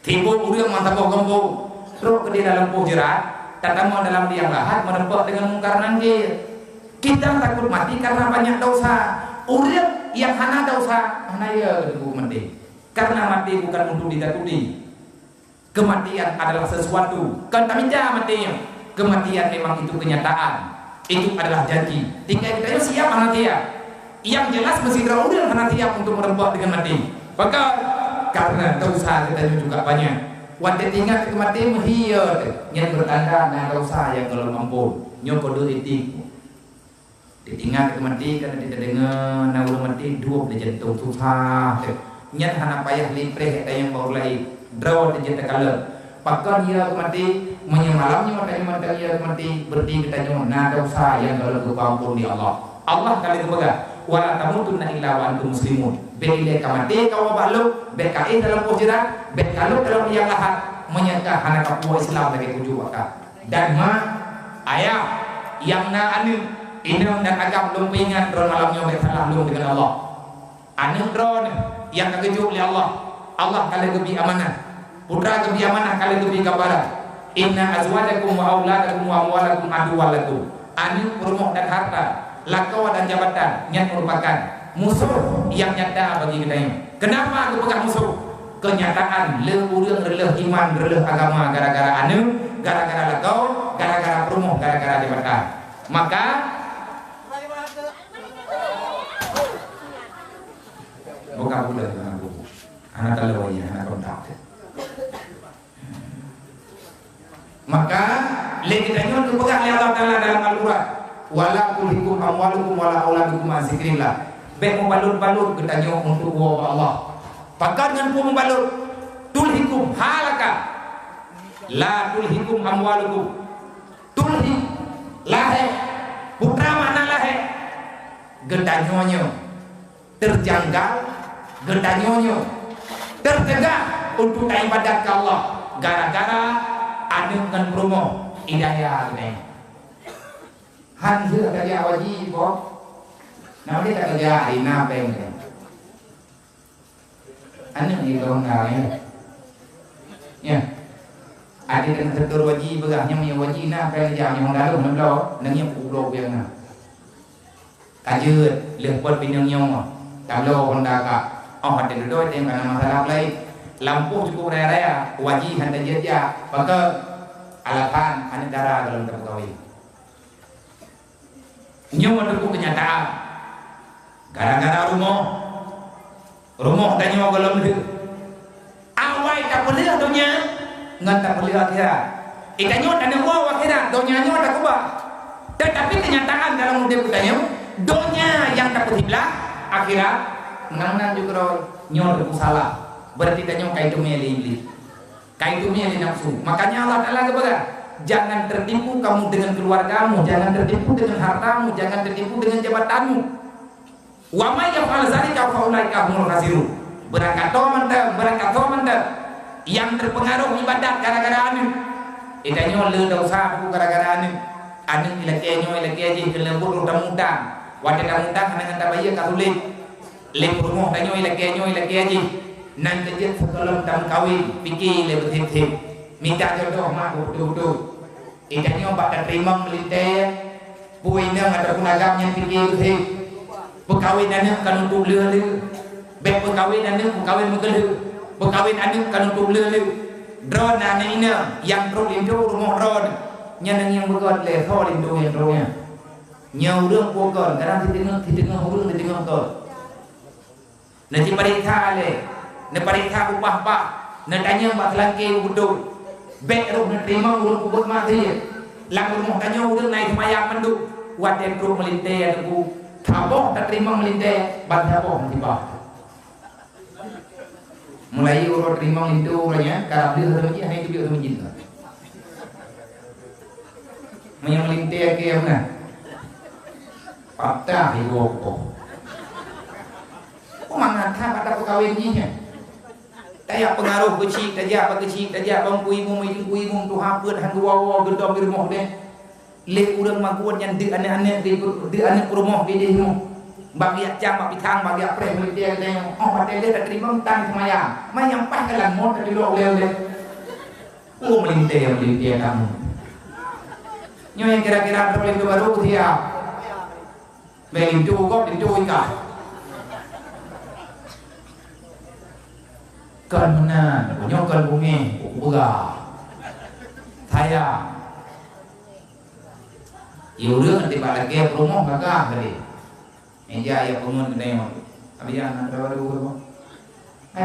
Speaker 1: timbul urang mantap gombo roh ke di dalam pujiran tatamu dalam liang lahat menempuh dengan mungkar nangkir kita takut mati karena banyak dosa urang yang hana dosa hana ya kedua mati karena mati bukan untuk ditakuti kematian adalah sesuatu kan taminja matinya kematian memang itu kenyataan itu adalah janji tinggal kita siap nanti ya yang jelas mesti urang nanti untuk menempuh dengan mati maka karena dosa kita juga banyak wanita tinggal kematian hiya yang bertanda nah dosa yang kalau mampu nyokodo itik ditinggal kematian karena tidak dengar nah ulun mati dua beli jantung susah nyat hana payah lipreh yang baru lain draw dan jenta kalah pakar dia kemati menyemalamnya mata dia kemati berarti kita nyoh nah dosa yang kalau berkampung di Allah kali kebaga wala tamutunna illa wa antum muslimun bele kamate kawa baluk BKI dalam pujiran kalau dalam yang lahat menyangka hana kapua Islam lagi tujuh waktu dan ayah yang na anu inam dan agam belum pengingat ron malamnya bersalah belum dengan Allah anu ron yang kekejuk oleh Allah kalian lebih amanah putra lebih amanah kalian lebih kabaran inna azwajakum wa auladakum wa amwalakum aduwalakum anu rumah dan harta lakau dan jabatan yang merupakan musuh yang nyata bagi kita ini. Kenapa aku pegang musuh? Kenyataan urang releh iman, releh agama gara-gara anu, gara-gara lakau, gara-gara perumuh, gara-gara jabatan. Maka kabul dengan aku. Anak kalau ya anak kontak. Maka legitimnya untuk pegang Allah Taala dalam Al-Quran. Wala tulhikum amwalukum wala auladukum an zikrillah. Baik membalut-balut getanyo untuk Allah. Pakat dengan pun membalut. Tulhikum halaka. La tulhikum amwalukum. Tulhi lahe. Putra mana lahe? Gedanyonyo terjanggal, gedanyonyo tertegak untuk ibadat ke Allah. Gara-gara ada dengan promo hidayah ini. Hantu kerja wajib, boh. Nah dia tak kerja hari nabeng ni. Anu ni orang lain. Ya. Ada dengan setor wajib berahnya punya wajib nabeng jam yang lalu namlo, nangnya pulau yang na. Kajut lempot pinang nyong, tamlo Honda ka. Oh ada dua yang kana masalah lain. Lampu cukup raya, wajib hendak dia, maka alapan anegara dalam terpegawai. Nyong ada kenyataan. Gara-gara rumah tanya kalau mesti. Awai tak boleh dunia, ngan tak boleh akhirat. Itanya ada mau akhirat, dunia nya tak kubah. Tetapi kenyataan dalam hidup kita dunia yang tak berhiblah akhirat menang juga nyor salah. Berarti tanya kaitu meli kaitu meli nafsu. Makanya Allah Taala kepada jangan tertipu kamu dengan keluargamu, jangan tertipu dengan hartamu, jangan tertipu dengan jabatanmu. Wa may yaf'al dzalika fa ulaika humul khasirun. Berangkat mantap yang terpengaruh ibadat gara-gara anu. Itanya le dosa aku gara-gara anu. Anu ilakenyo ilakeje kelembur udang-udang. Wada udang dengan tabaya katulik. Lempur moh tanyo ilakenyo ilakeje. Nan kejet sekolah tam kawin fikir le betul-betul. Minta jodoh mak betul-betul. Itanya pada terima melite. Puina ataupun agamnya fikir betul. Pekawin anak kan untuk lele, bek pekawin anak pekawin menggelhe, pekawin anak kan untuk lele. Drone anak ini yang terus lindu rumah drone, nyanang yang berkat le, kau lindu yang drone. Nyau orang pokok, karena di tengah orang di tengah kau. Nanti periksa le, periksa upah pak, tanya masalah ke betul. Bek rumah terima orang kubur mati, lang rumah tanya orang naik semayang menduk, wadah terus melintai aku. Taboh tak terima melintai, bantaboh tiba. Mulai orang terima melintai orangnya, kalau dia ada macam hanya dia ada macam. Yang melintai ke mana? Patah ibu ko. Kau mengatakan pada pegawai ni? Taya pengaruh kecil, tajak bang kuimu tu hapun hang dua gedong di rumah deh. Le urang maguan yang di anak-anak di anak rumah di demo bagi jam bagi tang bagi pre meliti dia oh pada dia terima tang semayang mayang pas kalan mod dari lo le meliti kamu nyo yang kira-kira problem baru dia melintu kok lintu ika kan mana punya kan bumi buka saya Yaudah nanti balik rumah kakak kali. Meja ya pengen gede mah. Abian ada baru apa?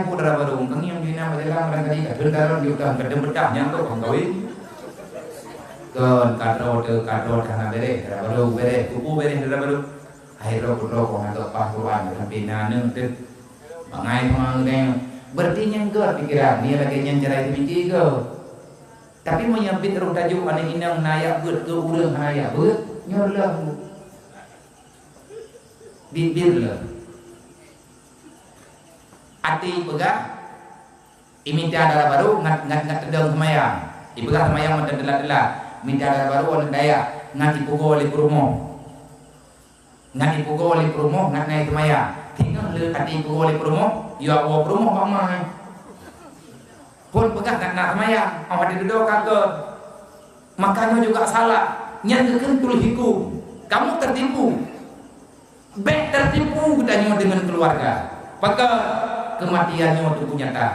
Speaker 1: Aku ada baru kang yang dina bajalan mereka di kadang di udah gede bedah nyangkut kang kawin. Kan kadro kana bere, ada baru bere, kupu bere ada baru. Akhirnya kudo kong ada pasuruan sampai naneng teh. Bangai mangdeng. Berarti nyengker pikiran dia lagi nyencerai biji ke. Tapi menyambit roh tajuk ane inang nayak beut ke urang haya beut nyorlah bibirlah ati pegah iminta darah baru ngat tedang semayang ipegah semayang mata delat-delat minta darah baru ane daya ngat ipugo oleh perumoh ngat naik semayang tinggal le ati ipugo oleh perumoh ya Allah perumoh pamai pun pegah nak semayang awak duduk kagak makanya juga salah nyanyikan tulhiku kamu tertipu bek tertipu tanya dengan keluarga maka kematiannya itu nyata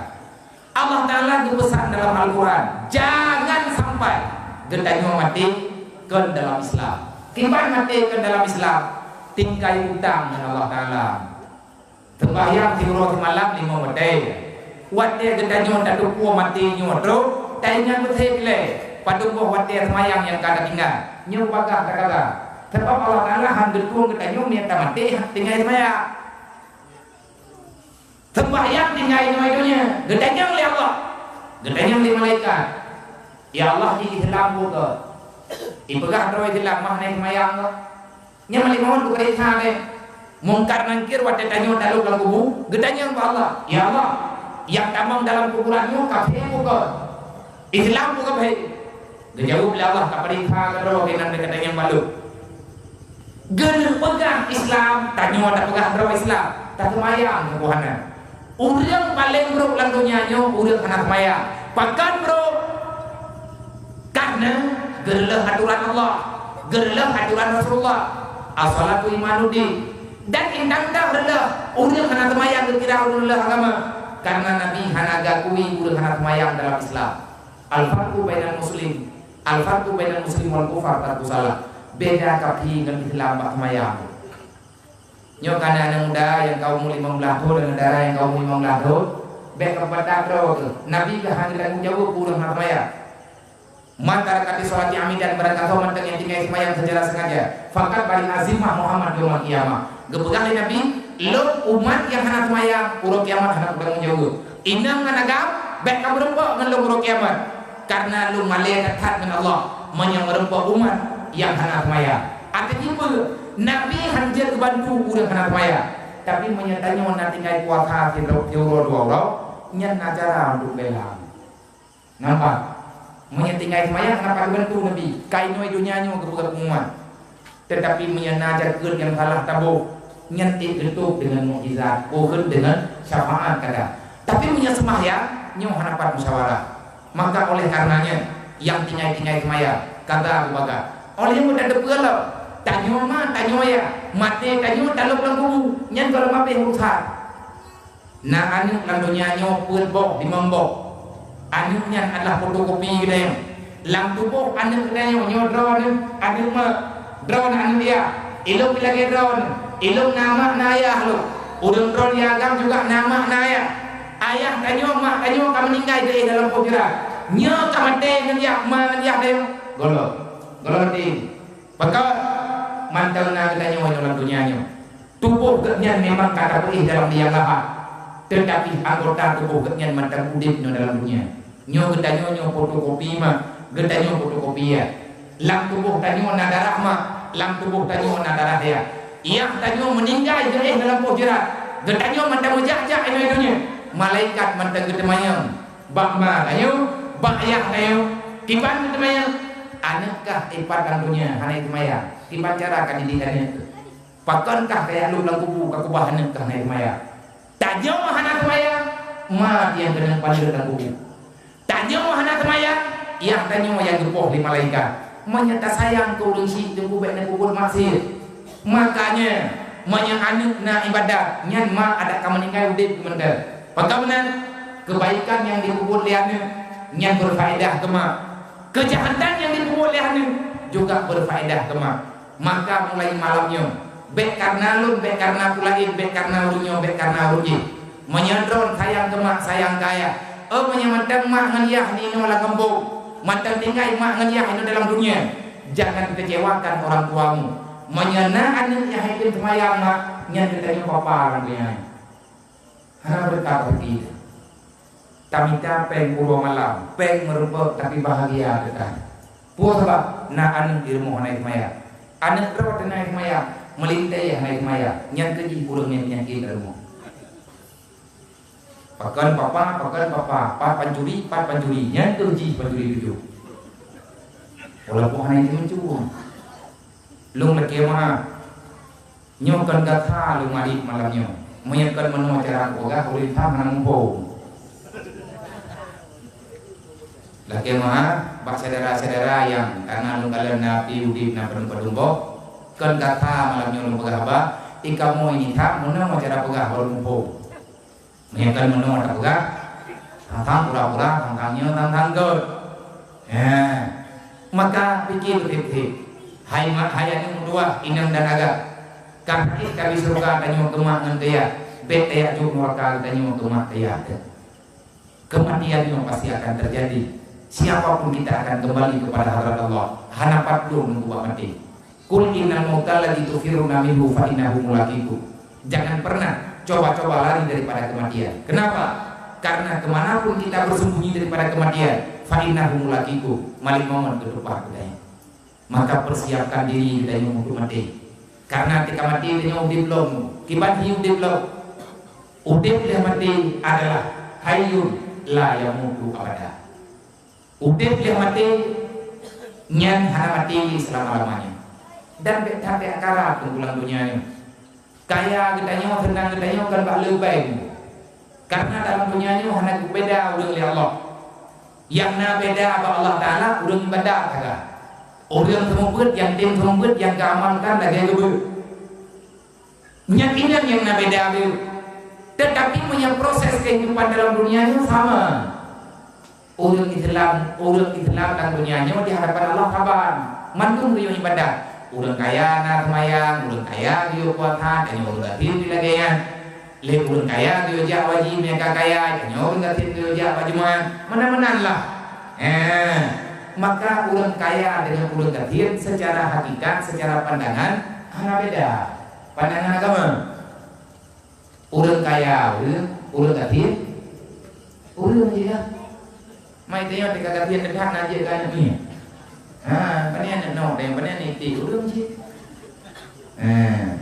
Speaker 1: Allah Ta'ala berpesan dalam Al-Quran jangan sampai gendanya mati ke dalam Islam timbang mati ke dalam Islam tingkai utang dengan Allah Ta'ala Sembahyang tidur malam 5 waktu. Waktu gedanya tak duku mati nyodro, tanya betul le. Pada buah waktu sembahyang yang kada tinggal. Nyu bagah kata. Sebab Allah Taala hendak tuang gedanya minta mati tinggal sembahyang. Sembahyang tinggal itu gedanya oleh Allah. Gedanya oleh malaikat. Ya Allah di Islam buka. Ipegah terus Islam mah naik sembahyang ko. Nya malaikat buka di sana. Mungkar nangkir waktu tanya dalam kubu, gedanya ke Allah. Ya Allah, yang tamang dalam kuburanmu kafir bukan. Islam bukan baik. Gejauh bila Allah kaparikha kadro kinan dekatnya yang balu. Gen pegang Islam, tanya tak pegang bro Islam, tak semayang ke Tuhan. Urang paling bro lang dunia nyo, urang anak semayang. Pakan bro, karena gerlah aturan Allah, gerlah aturan Rasulullah. As-salatu imanudi. Dan indang dah rendah urang kana semayang kira urang agama karena Nabi hanaga kui urang kana semayang dalam Islam. Al-farqu bainal muslim wal kufar tarku salah. Beda kapi dengan Islam bak semayang. Nyo kana anak muda yang kaum 15 tahun dan negara yang kaum 15 tahun bek kepada bro Nabi ke hanggan jauh urang kana semayang. Mantara kati sholat amidan berkata manteng yang tinggal semayang secara sengaja. Fakat balik azimah Muhammad yaumul qiyamah. Gepegang Nabi, lo umat yang hendak semayang, urut kiamat hendak bertanggung jawab. Inang nganagam, baik kamu rempok dengan lo urut kiamat. Karena lo malaikat dengan Allah, menyang rempok umat yang hendak semayang. Artinya Nabi hanjir bantu urut hendak semayang. Tapi menyatanya nanti ngai kuasa tiuro dua orang, nyan acara untuk belang. Nampak? Menyetinggai semayang kenapa bantu Nabi? Kainoi dunianya kebuka umat. Tetapi menyenajar ke yang salah tabu nyentik itu dengan mukjizat, bukan dengan syafaat kada. Tapi punya sembahyang nyo hanapan musyawarah. Maka oleh karenanya yang tinggai-tinggai semayang kata Abu Bakar, oleh yang mudah depelo, tanyo mah tanyo ya, mati tanyo taluk lang kubu, nyen kalau mape rusak. Nah anu landunya nyo pulbok di membok. Anu nyen adalah fotokopi gitu yang. Lang tubuh anu kedanya nyo drone, anu mah drone anu dia. Ilung lagi drone, ilung nama nayah lu. Udang drone yagam juga nama nayah. Ayah kanyo mak kanyo kamu meninggal di dalam kuburan. Nyo kamate ngenyak ngenyak dem. Golo di. Maka mantel na kanyo dalam dunianya. Tubuh ketnya memang kata boleh dalam liang lahat. Tetapi anggota tubuh ketnya mantel udip dalam dunia. Nyo gedanyo nyo fotokopi mah, gedanyo fotokopi ya. Lang tubuh tanyo na darah mah. Lam tubuh tanyo na darah dia. Ia tanyo meninggal di dalam kuburan. Gedanyo mantel mujak-jak ino-inonya. Malaikat mantel gedemayang. Bak ma tanyo, bak ayah tanyo. Kiban gedemayang. Anakah ipat dunia hanai gedemayang. Kiban cara kan didikannya. Pakankah kayak lu lang kubu kakubahan kah hanai gedemayang. Tanyo hanai gedemayang. Ma yang gedang panjang lang kubu. Tanyo hanai gedemayang. Yang tanyo yang gepoh di malaikat. Menyata sayang kau lengsi tunggu baik nak kubur maksir. Makanya menyang na ibadah nyan ma ada kamu meninggal udip kemendah. Bagaimana kebaikan yang dikubur liane nyan berfaedah kema. Kejahatan yang dikubur liane juga berfaedah kema. Maka mulai malamnya baik karena lun, baik karena kulain, baik karena urunyo, baik karena urunji. Menyandron sayang kema, sayang kaya. Menyamantang mak ngeliah ni nola kembung. Mantan tinggal mak ngeliah itu dalam dunia. Jangan kecewakan orang tuamu. Menyana anak yang hidup semayang mak nyan ditanya papa dunia. Hana berkata begitu. Tamita peng puluh malam, peng merupakan tapi bahagia dekat. Puas sebab na anak di rumah naik semayang. Anak rawat naik semayang, melintai naik semayang. Nyan keji pulang nyan kita rumah. Pakan papa, pat pancuri, nyan kerji pancuri itu. Walaupun hanya itu mencuri. Lung lagi mah, nyokan kata lung adik malamnya, menyiapkan menu acara koga, kulit ham nangpo. Lagi mah, bak saudara-saudara yang karena lung kalian napi udip na pedung-pedung kan kata malamnya lung pegah ikamu ini tak menu acara pegah lumpo. Menyiapkan menu ada pegah, tantang pura-pura, tantangnya tantang god. Maka pikir betul-betul. Hayat yang kedua inang dan agak. Kaki kami surga tanyo kemangan dia. Bet juk neraka kita nyu kematian. Kematian yang pasti akan terjadi. Siapapun kita akan kembali kepada hadirat Allah. Hanapat dulu nunggu mati. Kul innal mauta ladzi tufiruna minhu fa innahu mulaqikum. Jangan pernah coba-coba lari daripada kematian. Kenapa? Karena kemanapun kita bersembunyi daripada kematian, fa innahu mulaqikum. Malik momen kedepan kita. Maka persiapkan diri kita untuk mati. Karena ketika mati kita udip belum. Kibat hidup belum. Udip dia mati adalah hayyun la yamutu abada. Udip dia mati nyan hana mati selama-lamanya. Dan sampai akara tunggulan dunia ini. Kaya kitanya tentang kitanya kan bak lebay. Karena dalam dunia ini hana beda urang li Allah. Yang na beda apa Allah Taala urang ibadah kagak. Urang temubeut yang tim temubeut yang keamalkan lagi gebeu. Nyakinan yang na beda abeu. Tetapi punya proses kehidupan dalam dunia ini sama. Orang Islam dan dunianya di hadapan Allah kapan? Mantung riuh ibadah. Orang kaya nak semayang, orang kaya riuh puasa, dan orang gatin di lagian. Lek orang kaya riuh jak wajib mereka kaya, dan orang gatin riuh jak wajiban. Mana-mana lah. Maka orang kaya dengan orang gatin secara hakikat, secara pandangan, hanya beda. Pandangan agama. Orang kaya, orang gatin, orang aja lah. Mai tengok dekat gatin dekat aja kan ni. Panian nak yang panian itu orang je.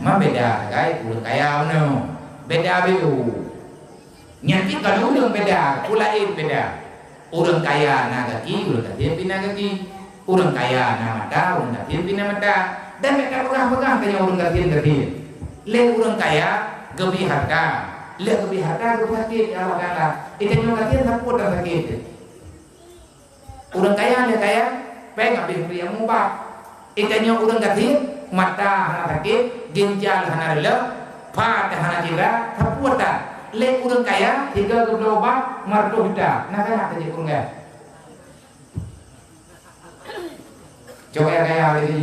Speaker 1: Ma beda, guys. Orang kaya no, beda beu. Nyakit kalau orang beda, ulain beda. Orang kaya nak kaki, orang gatin pina kaki. Orang kaya nak mata, orang gatin pina mata. Dan mereka pegang-pegang tanya orang gatin. Le orang kaya gebi harta, le gebi harta gebi sakit Allah Taala. Itu yang kata takut dan sakit. Orang kaya le kaya, pengen ambil yang mubah. Itu yang orang kata mata hana sakit, ginjal hana relak, pat hana jira, takut tak. Le orang kaya tiga geloba marto hita. Nak kaya kerja orang kaya. Coba yang kaya lagi.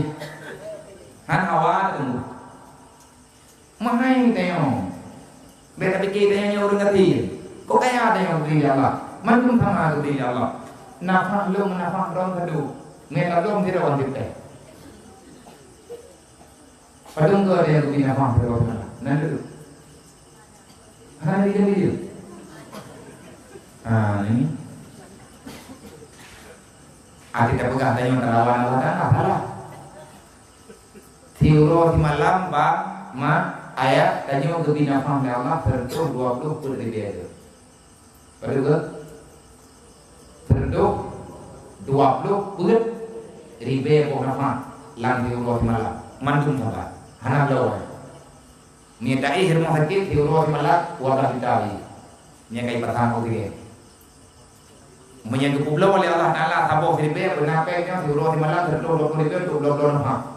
Speaker 1: Han awal tunggu. Mahai tengok. Beta fikir tengoknya orang ngerti. Kok kaya ada yang beri Allah? Mantum sama beri Allah. Nafak lu menafak dong kadu. Mereka dong tidak wajib teh. Padung ke ada yang beri nafak tidak wajib. Nanti tu. Hari ini dia. Ini. Kita pegang tengok terawan Allah kan apalah. Tiuro di malam ma ayat tadi mau kebina faham Allah tertuh 20 per dia itu. Pada ke tertuh 20 per ribe pokoknya lang di Allah malam mantum apa hana lawan ni dai hirma sakit di Allah malam wala ditawi ni kai pertama dia menyanggup pulau oleh Allah Taala taboh ribe benapenya di Allah malam tertuh 20 ribe untuk 20 ha.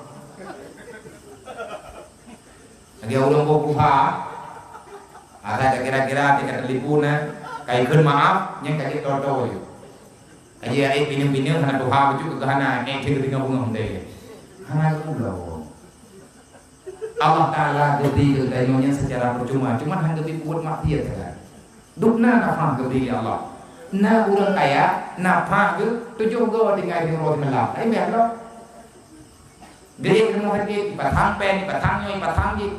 Speaker 1: Dia ulang buka, ada kira-kira tingkat telipuna, kayak kun maaf, yang kayak toto itu. Kayak pinjam-pinjam, hana tuha baju ke hana, tinggal bunga deh. Hana pulau. Allah Taala gede kedayonya secara percuma, cuma hanya gede buat maksiat kan. Dukna nafah gede Allah. Na ulang kaya, nafah tujuh go tinggal di roti melap. Ini biar lo. Gede kamu sakit, batang pen, batang nyoi, batang di.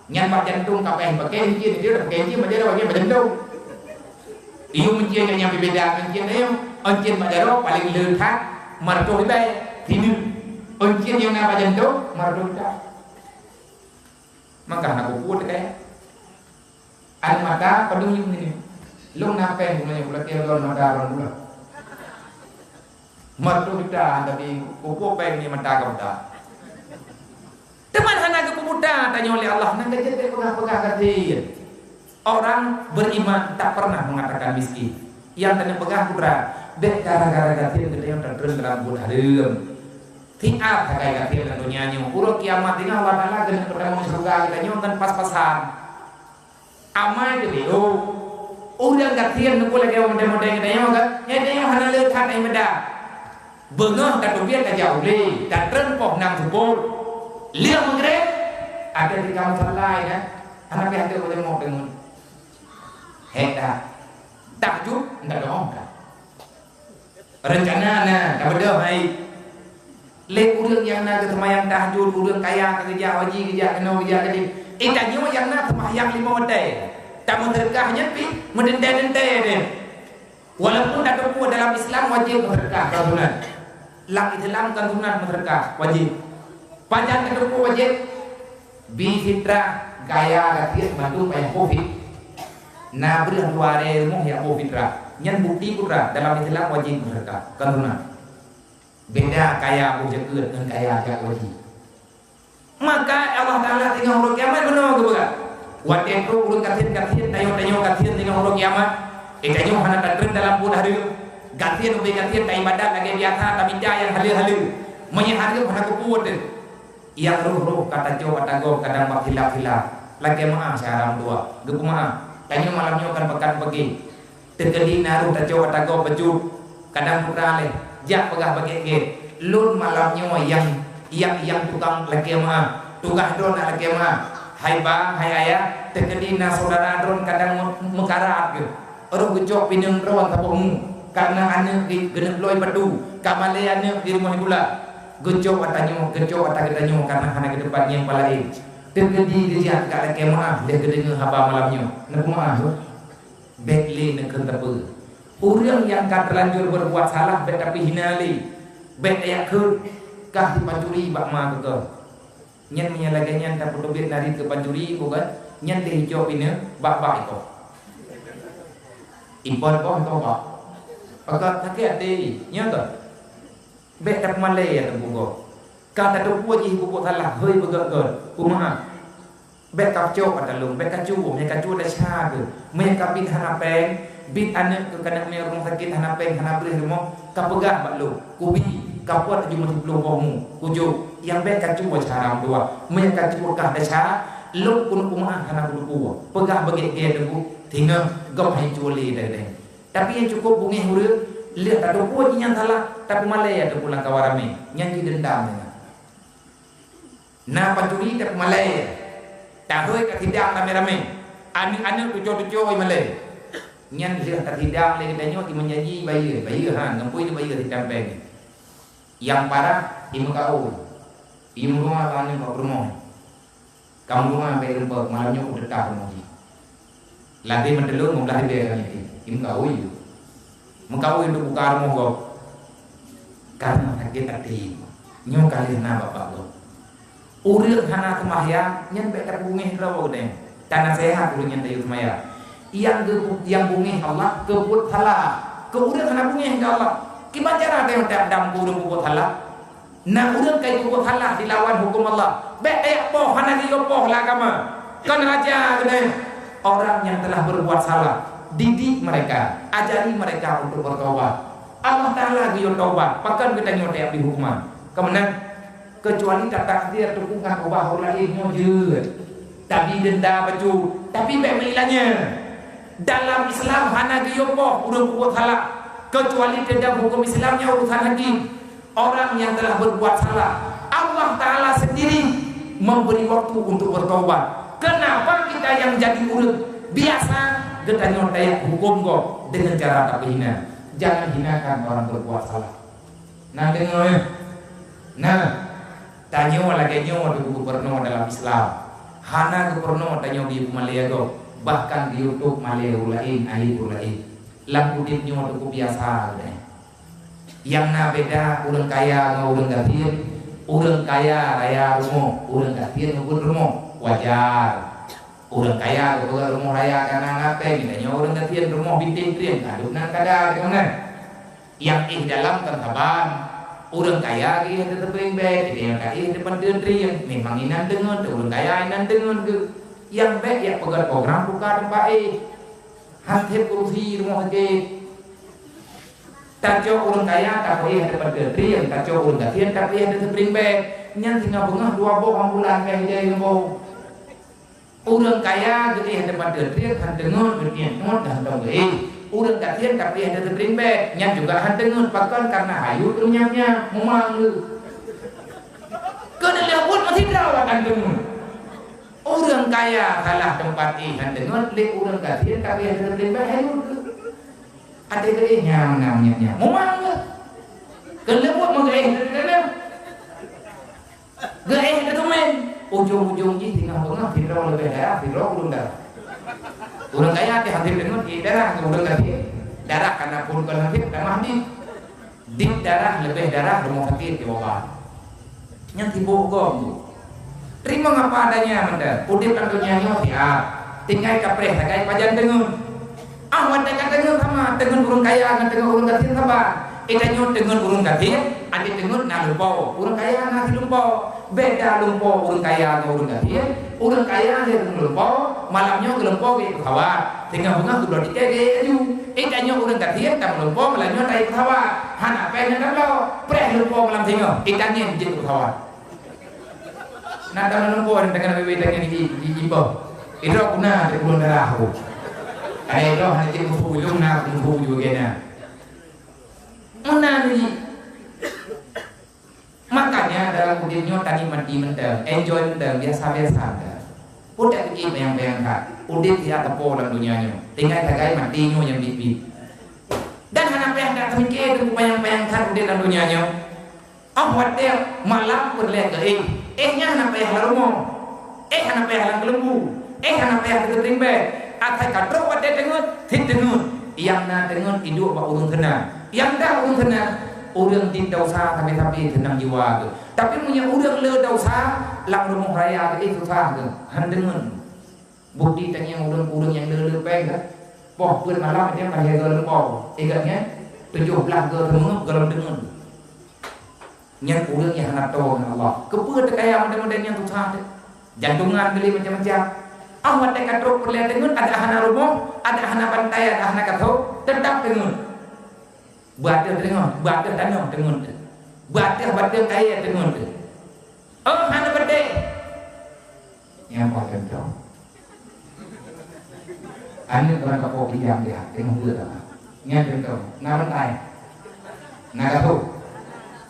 Speaker 1: Nyan mak jantung kapai pakai hiji dia dah pakai hiji macam mana pakai jantung. Iyo mencien yang berbeza mencien dia, mencien macam paling leutak marto itu tinu, mencien yang apa jantung marto itu. Maka aku pun kayak ada mata padung ini, long nape mulanya pula tiada mata orang pula. Marto itu tapi kupu peng ni mata kau. Teman hana kepemuda tanya oleh Allah nak jadi pegah-pegah kadir. Orang beriman tak pernah mengatakan miskin. Yang tanya pegah putra, dek gara-gara kadir kita yang terus dalam bulan harum. Tiap kayak kadir dan dunianya. Urut kiamat ini Allah Taala dengan pertemu surga kita nyontan pas-pasan. Amai tu, udah kadir nak boleh kau model-model kita nyontan. Yang dia hana lekat yang beda. Bengah dan rupiah tak jauh le, dan terempok nang subur. Lihat menggeret ada di kawasan lain kan, anak yang ada boleh mau dengan heta tahajud ndak dong kan rencana na tak beda hai lek urang yang na ke semayang tahajud urang kaya ke kerja haji kerja kena kerja tadi tanya yang na semayang 5 waktu tak menderkahnya pi mendente-dente dia walaupun tak ada dalam Islam wajib bersedekah kalau sunat lang Islam kan sunat bersedekah wajib panjang tak ada wajib bi fitrah gaya gatis bantu payah covid na beri luare rumah ya fitrah nyan bukti putra dalam Islam wajib bersedekah kan sunat beda kaya Abu Jakir dengan kaya agak wajib maka Allah Ta'ala tinggal huruf kiamat benar ke bukan wadah itu urut katin tayo katin tinggal huruf kiamat tayo hana tatrin dalam pun hari katin ubi katin tak ibadat lagi biasa tapi yang halil menyehadir hana kupuat yang ruh kata jauh kata gom kadang hilaf lagi maaf sekarang dua gepu maaf tayo malamnya akan pekan pergi terkedi naruh kata jauh kata gom bejut kadang putra leh jak pegah bagi lun malamnya yang tukang lagi mah tukang drone lagi mah hai bang hai ayah terkedi na saudara drone kadang mekarat gitu orang gejok pinang rawan tapung karena anak di genep loy padu kamale anak di rumah pula gejok atanya karena anak ke depan yang palai terkedi dia kat lagi mah dia kedengar haba malamnya nak mah bekli nak kentepe orang yang kan terlanjur berbuat salah bet tapi hinali bet ayak ke kah dipancuri bak ma ke nyen menyalahkan tak perlu bet nari ke pancuri bukan nyen teh hijau ini bak itu impor kok to bak pakat tak ada nya tu bet tak malai ya bugo kata tu puji bugo salah hơi bugo ke kumaha bet kapcok atalung bet kacu dah sha ke me kapit hanapeng bit anak ke kanak me rumah sakit hanapeng hanapre rumah kapegah baklu kubi kapuat jumlah 10 kamu kuju yang bet kacu cara dua me kacu kah dasar lu kun kumaha kana kudu pegah bagi dia debu tinggal gam hai culi dah tapi yang cukup bungi huruf lihat ada kuat yang salah tapi malaya ada pulang kawarame nyanyi dendam na pancuri tak malaya tak hoy ka tidak rame-rame ani tujo malaya nyan lihat tak tidak lagi danyo ti menjanji bayi ha ngampui ni bayi ditempel yang parah ibu kau ibu rumah tani kau rumah kamu rumah sampai rumah malamnya udah tak rumah lagi mendelur mau lagi biar ini ibu kau itu mengkau itu buka rumah kau karena sakit hati nyu kali na bapak kau uril hana kemahya nyen betak bungi rawa deh tanah sehat uril nyen semaya yang bungi Allah kebut salah kemudian hana bungi Allah gimana cara dia tak dam burung bubut halal nak urang kai bubut halal dilawan hukum Allah bet poh hana dia poh lah agama kan raja gede orang yang telah berbuat salah didik mereka ajari mereka untuk bertobat Allah Ta'ala dia tobat pakan kita nyotek di hukuman kemudian kecuali tak takdir dukungan ubah lain nyoje tapi denda baju tapi bet melilanya dalam Islam hana dia poh urang bubut halal kecuali dalam hukum Islamnya urusan lagi orang yang telah berbuat salah Allah Ta'ala sendiri memberi waktu untuk bertobat kenapa kita yang jadi urut biasa kita nyontek hukum kok dengan cara tak hina jangan hinakan orang berbuat salah nah dengar tanya lagi nyawa di gubernur dalam Islam hana gubernur tanya di Malaya bahkan di YouTube Malaya ulain air ulain lampu ditnya cukup biasa deh. Yang na beda urang kaya ngau urang gatin, urang kaya raya rumah, urang gatin ngau rumah wajar. Urang kaya ke rumah raya kana ngate minta urang gatin rumah binting trien adukna kada dengan yang dalam tertaban urang kaya ge tetep baik dia kaya depan trien memang inan dengan urang kaya inan dengan yang baik ya pegat program buka tempat hati kursi rumah sakit tak jauh orang kaya tak boleh ada pada trian tak jauh orang gajian tak boleh ada spring bed nyan tinggal bengah 2 bok ambulan kayak jadi bok orang kaya jadi ada pada trian handengon berniat ngot dah tahu orang gajian tak boleh ada spring bed nyan juga handengon pakan karena hayu ternyanya memang kena lewat masih rawat handengon orang kaya kalah tempat ihan dengan lek orang kafir tapi ada lebih baik ada kerenya namanya memang kelebut mengaih dalam gaih itu men ujung-ujung ji tengah-tengah firau lebih darah firau belum darah orang kaya hati hadir dengan di darah orang kafir darah karena pun kalau kafir dan mandi di darah lebih darah rumah fakir di bawah yang dibogong terima ngapa adanya menda udip tentunya nyo siap tinggal kapreh tagai pajan dengun awat dekat dengun sama dengan urang kaya dengan urang kafir sama ikanyo dengan urang kafir adi dengun na lumpau urang kaya na lumpau beda lumpau urang kaya dengan urang kafir urang kaya dengan lumpau malamnya ke lumpau ke kawat tinggal bunga sudah dikege aju ikanyo urang kafir dan lumpau malamnya tai kawat hana pen dan lo preh lumpau malam tinggal ikannya di kawat nak dalam lumpur dengan bebek dengan di ibu, itu aku nak terkulung darah aku. Ayah itu hanya kumpul ujung nak kumpul juga kena. Mana ni? Makanya dalam kudinyo tadi mati mendem, enjoy mendem biasa-biasa. Udah begini bayang-bayang kat, udah tidak tepo dalam dunianya. Tinggal tagai matinya yang bibit. Dan anak yang tak mikir itu bayang-bayang kat udah dalam dunianya. Awat dia malam berlihat ke nya anak payah larumo anak payah lang kelembu anak payah ketingbe atai kadro wate dengut hit dengut yang na dengut hidup ba urang kena yang dah urang kena urang tin dosa tapi tenang jiwa tu tapi punya urang le dosa lang rumah raya ke susah tu han dengut bukti tanya urang yang le peng kan poh pun malam dia payah galau poh ingatnya 17 galau galau dengut yang urang yang hanap tahu Allah keput kaya mudah-mudahan yang susah jantungan beli macam-macam awat dekat truk perlihat dengan ada hana rumah ada hana pantai ada hana katau tetap dengan batir dengan batir tanah dengan batir kaya dengan hana berde yang pakai tahu ane orang kapok diam dia tengok dulu dah nyan tahu ngaran tai nagatu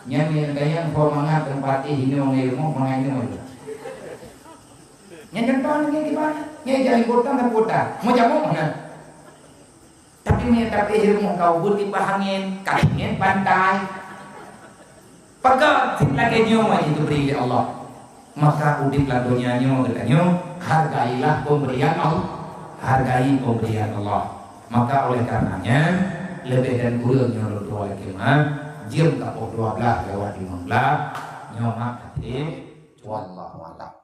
Speaker 1: nyanyi kaya formangat tempat ini orang ilmu mengaini orang nyanyi tahun ini di mana nyanyi jadi kota tak kota mau jamu mana tapi tapi ilmu kau buti pahangin kakinya pantai pakai lagi nyawa itu beri Allah maka udip lagunya nyawa katanya hargailah pemberian Allah hargai pemberian Allah maka oleh karenanya lebih dan kurang nyuruh doa kemah jam kapok 12 lewat 15 nyomak hati wallahu a'lam.